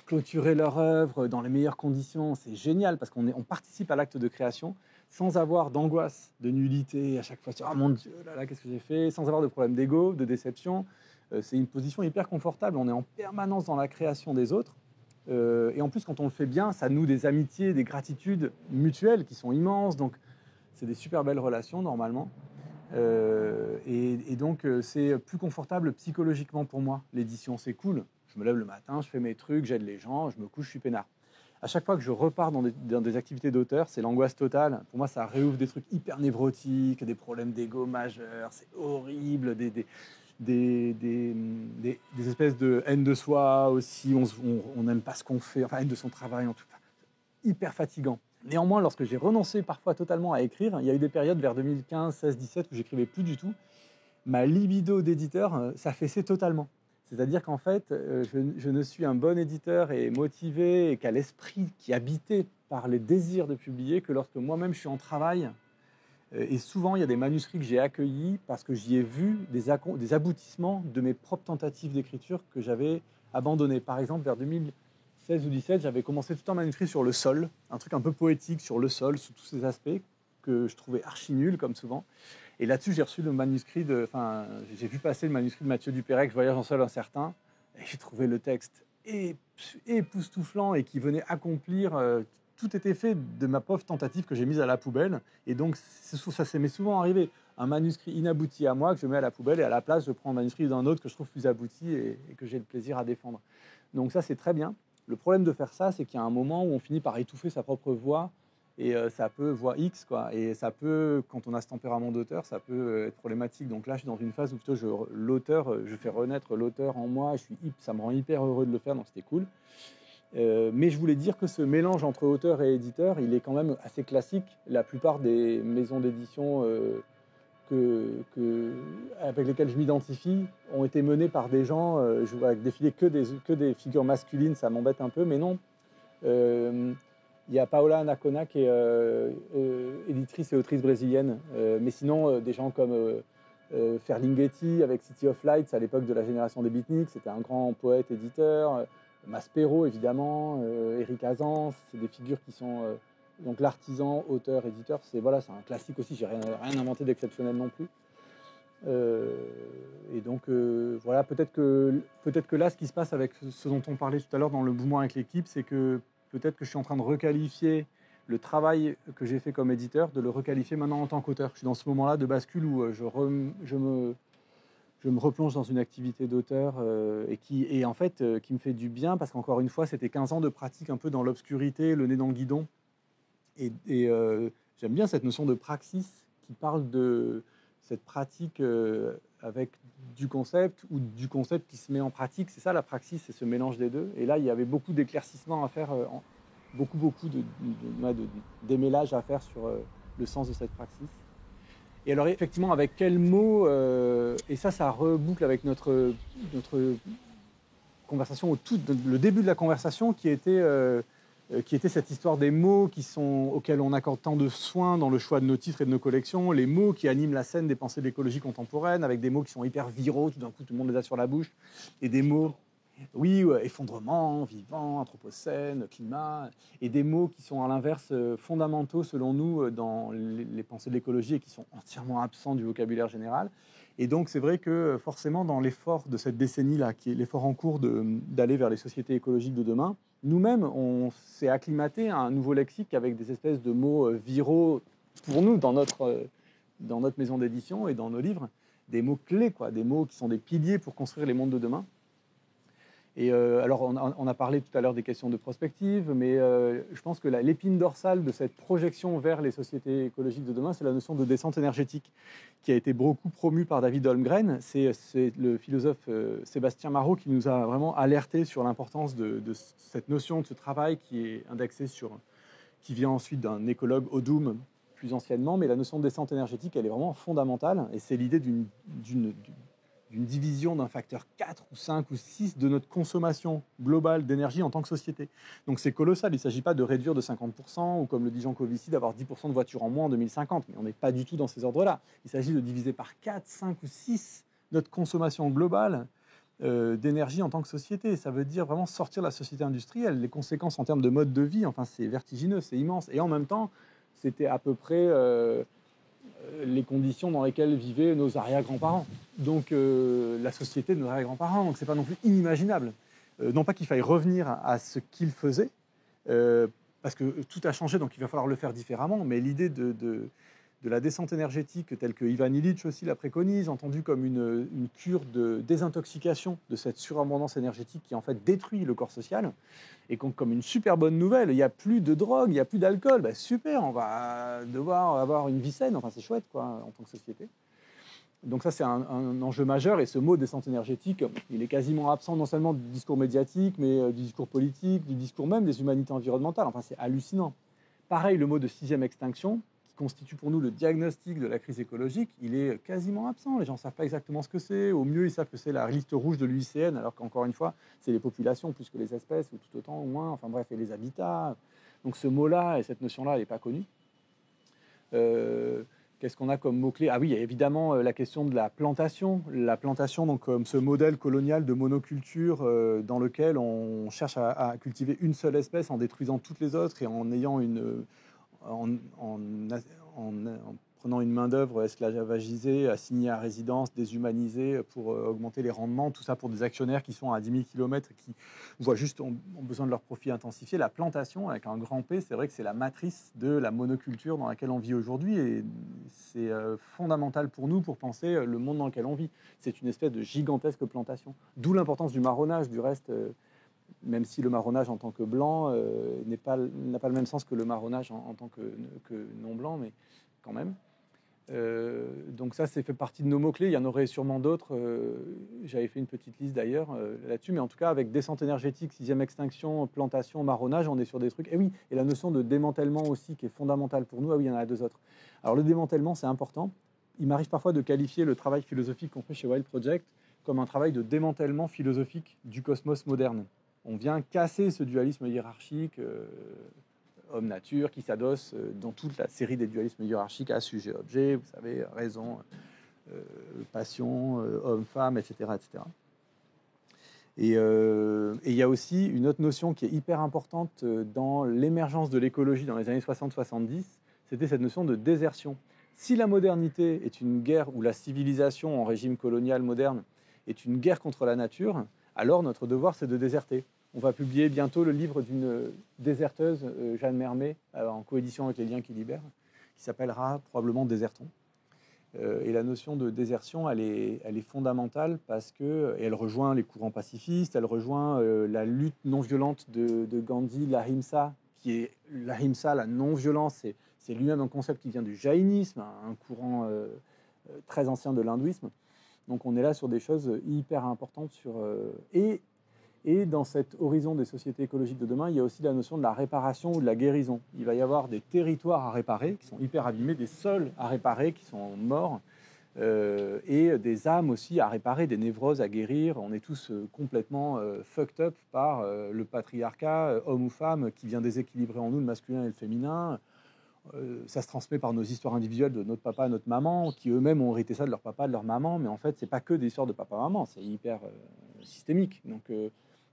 Speaker 2: clôturer leur œuvre dans les meilleures conditions. C'est génial parce qu'on participe à l'acte de création. sans avoir d'angoisse, de nullité, à chaque fois, ah mon Dieu, là, qu'est-ce que j'ai fait, sans avoir de problème d'ego, de déception. C'est une position hyper confortable. On est en permanence dans la création des autres. Et en plus, quand on le fait bien, ça noue des amitiés, des gratitudes mutuelles qui sont immenses. Donc, c'est des super belles relations, normalement. Et donc, c'est plus confortable psychologiquement pour moi, l'édition. C'est cool. Je me lève le matin, je fais mes trucs, j'aide les gens, je me couche, je suis peinard. À chaque fois que je repars dans des activités d'auteur, c'est l'angoisse totale. Pour moi, ça réouvre des trucs hyper névrotiques, des problèmes d'ego majeurs, c'est horrible, des espèces de haine de soi aussi, on n'aime pas ce qu'on fait, enfin haine de son travail, en tout cas, hyper fatigant. Néanmoins, lorsque j'ai renoncé parfois totalement à écrire, il y a eu des périodes vers 2015, 16, 17 où j'écrivais plus du tout. Ma libido d'éditeur s'affaissait totalement. C'est-à-dire qu'en fait, je ne suis un bon éditeur et motivé et qu'à l'esprit qui est habité par les désirs de publier que lorsque moi-même je suis en travail. Et souvent, il y a des manuscrits que j'ai accueillis parce que j'y ai vu des aboutissements de mes propres tentatives d'écriture que j'avais abandonnées. Par exemple, vers 2016 ou 2017, j'avais commencé tout un manuscrit sur le sol, un truc un peu poétique sur le sol, sous tous ses aspects, que je trouvais archi nul, comme souvent. Et là-dessus, j'ai reçu le manuscrit j'ai vu passer le manuscrit de Mathieu Dupérec, Je voyage en sol incertain, et j'ai trouvé le texte époustouflant et qui venait accomplir. Tout était fait de ma pauvre tentative que j'ai mise à la poubelle. Et donc, ça m'est souvent arrivé. Un manuscrit inabouti à moi que je mets à la poubelle et à la place, je prends un manuscrit d'un autre que je trouve plus abouti et que j'ai le plaisir à défendre. Donc ça, c'est très bien. Le problème de faire ça, c'est qu'il y a un moment où on finit par étouffer sa propre voix. Et ça peut, voix X, quoi. Et ça peut, quand on a ce tempérament d'auteur, ça peut être problématique. Donc là, je suis dans une phase où plutôt je fais renaître l'auteur en moi. Ça me rend hyper heureux de le faire, donc c'était cool. Mais je voulais dire que ce mélange entre auteur et éditeur, il est quand même assez classique. La plupart des maisons d'édition avec lesquelles je m'identifie ont été menées par des gens. Je vois défiler que des figures masculines, ça m'embête un peu, mais non. Il y a Paola Anacona qui est éditrice et autrice brésilienne. Mais sinon, des gens comme Ferlinghetti avec City of Lights à l'époque de la génération des beatniks, c'était un grand poète-éditeur. Maspero, évidemment, Eric Azan, c'est des figures qui sont... donc l'artisan, auteur, éditeur, c'est un classique aussi, j'ai rien inventé d'exceptionnel non plus. Et donc, voilà, peut-être que là, ce qui se passe avec ce dont on parlait tout à l'heure dans le mouvement avec l'équipe, c'est que peut-être que je suis en train de requalifier le travail que j'ai fait comme éditeur, de le requalifier maintenant en tant qu'auteur. Je suis dans ce moment-là de bascule où je me replonge dans une activité d'auteur et qui me fait du bien parce qu'encore une fois, c'était 15 ans de pratique un peu dans l'obscurité, le nez dans le guidon. Et j'aime bien cette notion de praxis qui parle de cette pratique avec du concept ou du concept qui se met en pratique. C'est ça la praxis, c'est ce mélange des deux. Et là, il y avait beaucoup d'éclaircissements à faire, beaucoup d'émêlage à faire sur le sens de cette praxis. Et alors, effectivement, avec quels mots, et ça reboucle avec notre conversation, le début de la conversation, qui était cette histoire des mots auxquels on accorde tant de soins dans le choix de nos titres et de nos collections, les mots qui animent la scène des pensées de l'écologie contemporaine, avec des mots qui sont hyper viraux, tout d'un coup, tout le monde les a sur la bouche, et des mots... Oui, effondrement, vivant, anthropocène, climat, et des mots qui sont à l'inverse fondamentaux selon nous dans les pensées de l'écologie et qui sont entièrement absents du vocabulaire général. Et donc c'est vrai que forcément dans l'effort de cette décennie-là, qui est l'effort en cours d'aller vers les sociétés écologiques de demain, nous-mêmes on s'est acclimaté à un nouveau lexique avec des espèces de mots viraux pour nous dans notre maison d'édition et dans nos livres, des mots clés, des mots qui sont des piliers pour construire les mondes de demain. Et alors, on a parlé tout à l'heure des questions de prospective, mais je pense que l'épine dorsale de cette projection vers les sociétés écologiques de demain, c'est la notion de descente énergétique, qui a été beaucoup promue par David Holmgren. C'est le philosophe Sébastien Marot qui nous a vraiment alerté sur l'importance de cette notion, de ce travail qui est indexé qui vient ensuite d'un écologue, Odum, plus anciennement, mais la notion de descente énergétique, elle est vraiment fondamentale, et c'est l'idée d'une division d'un facteur 4 ou 5 ou 6 de notre consommation globale d'énergie en tant que société. Donc c'est colossal, il ne s'agit pas de réduire de 50% ou comme le dit Jean Covici, d'avoir 10% de voitures en moins en 2050, mais on n'est pas du tout dans ces ordres-là. Il s'agit de diviser par 4, 5 ou 6 notre consommation globale d'énergie en tant que société. Ça veut dire vraiment sortir de la société industrielle. Les conséquences en termes de mode de vie, enfin c'est vertigineux, c'est immense. Et en même temps, c'était à peu près les conditions dans lesquelles vivaient nos arrière-grands-parents. Donc la société de nos arrière-grands-parents. Donc c'est pas non plus inimaginable. Non pas qu'il faille revenir à ce qu'ils faisaient, parce que tout a changé, donc il va falloir le faire différemment. Mais l'idée de la descente énergétique, telle que Ivan Illich aussi la préconise, entendue comme une cure de désintoxication de cette surabondance énergétique qui en fait détruit le corps social, et comme une super bonne nouvelle, il n'y a plus de drogue, il n'y a plus d'alcool, bah super, on va devoir avoir une vie saine, enfin c'est chouette quoi, en tant que société. Donc ça c'est un enjeu majeur, et ce mot descente énergétique, il est quasiment absent non seulement du discours médiatique, mais du discours politique, du discours même des humanités environnementales, enfin c'est hallucinant. Pareil, le mot de sixième extinction, qui constitue pour nous le diagnostic de la crise écologique, il est quasiment absent. Les gens ne savent pas exactement ce que c'est. Au mieux, ils savent que c'est la liste rouge de l'UICN, alors qu'encore une fois, c'est les populations plus que les espèces, ou tout autant, ou moins, enfin bref, et les habitats. Donc ce mot-là et cette notion-là, elle n'est pas connue. Qu'est-ce qu'on a comme mot-clé? Ah oui, il y a évidemment la question de la plantation. La plantation, donc, comme ce modèle colonial de monoculture dans lequel on cherche à cultiver une seule espèce en détruisant toutes les autres et en ayant en prenant une main-d'œuvre esclavagisée, assignée à résidence, déshumanisée pour augmenter les rendements, tout ça pour des actionnaires qui sont à 10 000 km, qui voient juste ont besoin de leur profit intensifié. La plantation, avec un grand P, c'est vrai que c'est la matrice de la monoculture dans laquelle on vit aujourd'hui, et c'est fondamental pour nous pour penser le monde dans lequel on vit. C'est une espèce de gigantesque plantation. D'où l'importance du marronnage, du reste. Même si le marronnage en tant que blanc n'a pas le même sens que le marronnage en tant que non blanc, mais quand même. Donc ça, c'est fait partie de nos mots-clés. Il y en aurait sûrement d'autres. J'avais fait une petite liste d'ailleurs là-dessus, mais en tout cas, avec descente énergétique, sixième extinction, plantation, marronnage, on est sur des trucs. Et oui, et la notion de démantèlement aussi, qui est fondamentale pour nous. Ah oui, il y en a deux autres. Alors le démantèlement, c'est important. Il m'arrive parfois de qualifier le travail philosophique qu'on fait chez Wild Project comme un travail de démantèlement philosophique du cosmos moderne. On vient casser ce dualisme hiérarchique homme-nature qui s'adosse dans toute la série des dualismes hiérarchiques à sujet-objet, vous savez, raison, passion, homme-femme, etc., etc. Et il y a aussi une autre notion qui est hyper importante dans l'émergence de l'écologie dans les années 60-70, c'était cette notion de désertion. Si la modernité est une guerre, ou la civilisation en régime colonial moderne est une guerre contre la nature, alors notre devoir c'est de déserter. On va publier bientôt le livre d'une déserteuse, Jeanne Mermet, en coédition avec Les Liens qui libèrent, qui s'appellera probablement Désertons. Et la notion de désertion, elle est fondamentale parce que, et elle rejoint les courants pacifistes, elle rejoint la lutte non violente de Gandhi, l'ahimsa, qui est l'ahimsa, la non-violence, c'est lui-même un concept qui vient du jaïnisme, un courant très ancien de l'hindouisme. Donc on est là sur des choses hyper importantes et dans cet horizon des sociétés écologiques de demain, il y a aussi la notion de la réparation ou de la guérison. Il va y avoir des territoires à réparer qui sont hyper abîmés, des sols à réparer qui sont morts, et des âmes aussi à réparer, des névroses à guérir. On est tous complètement fucked up par le patriarcat, homme ou femme, qui vient déséquilibrer en nous le masculin et le féminin. Ça se transmet par nos histoires individuelles de notre papa, notre maman, qui eux-mêmes ont hérité ça de leur papa, de leur maman. Mais en fait, c'est pas que des histoires de papa-maman, c'est hyper systémique.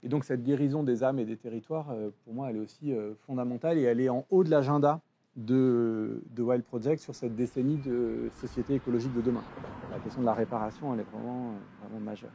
Speaker 2: Et donc cette guérison des âmes et des territoires, pour moi, elle est aussi fondamentale, et elle est en haut de l'agenda de Wild Project sur cette décennie de société écologique de demain. La question de la réparation, elle est vraiment majeure.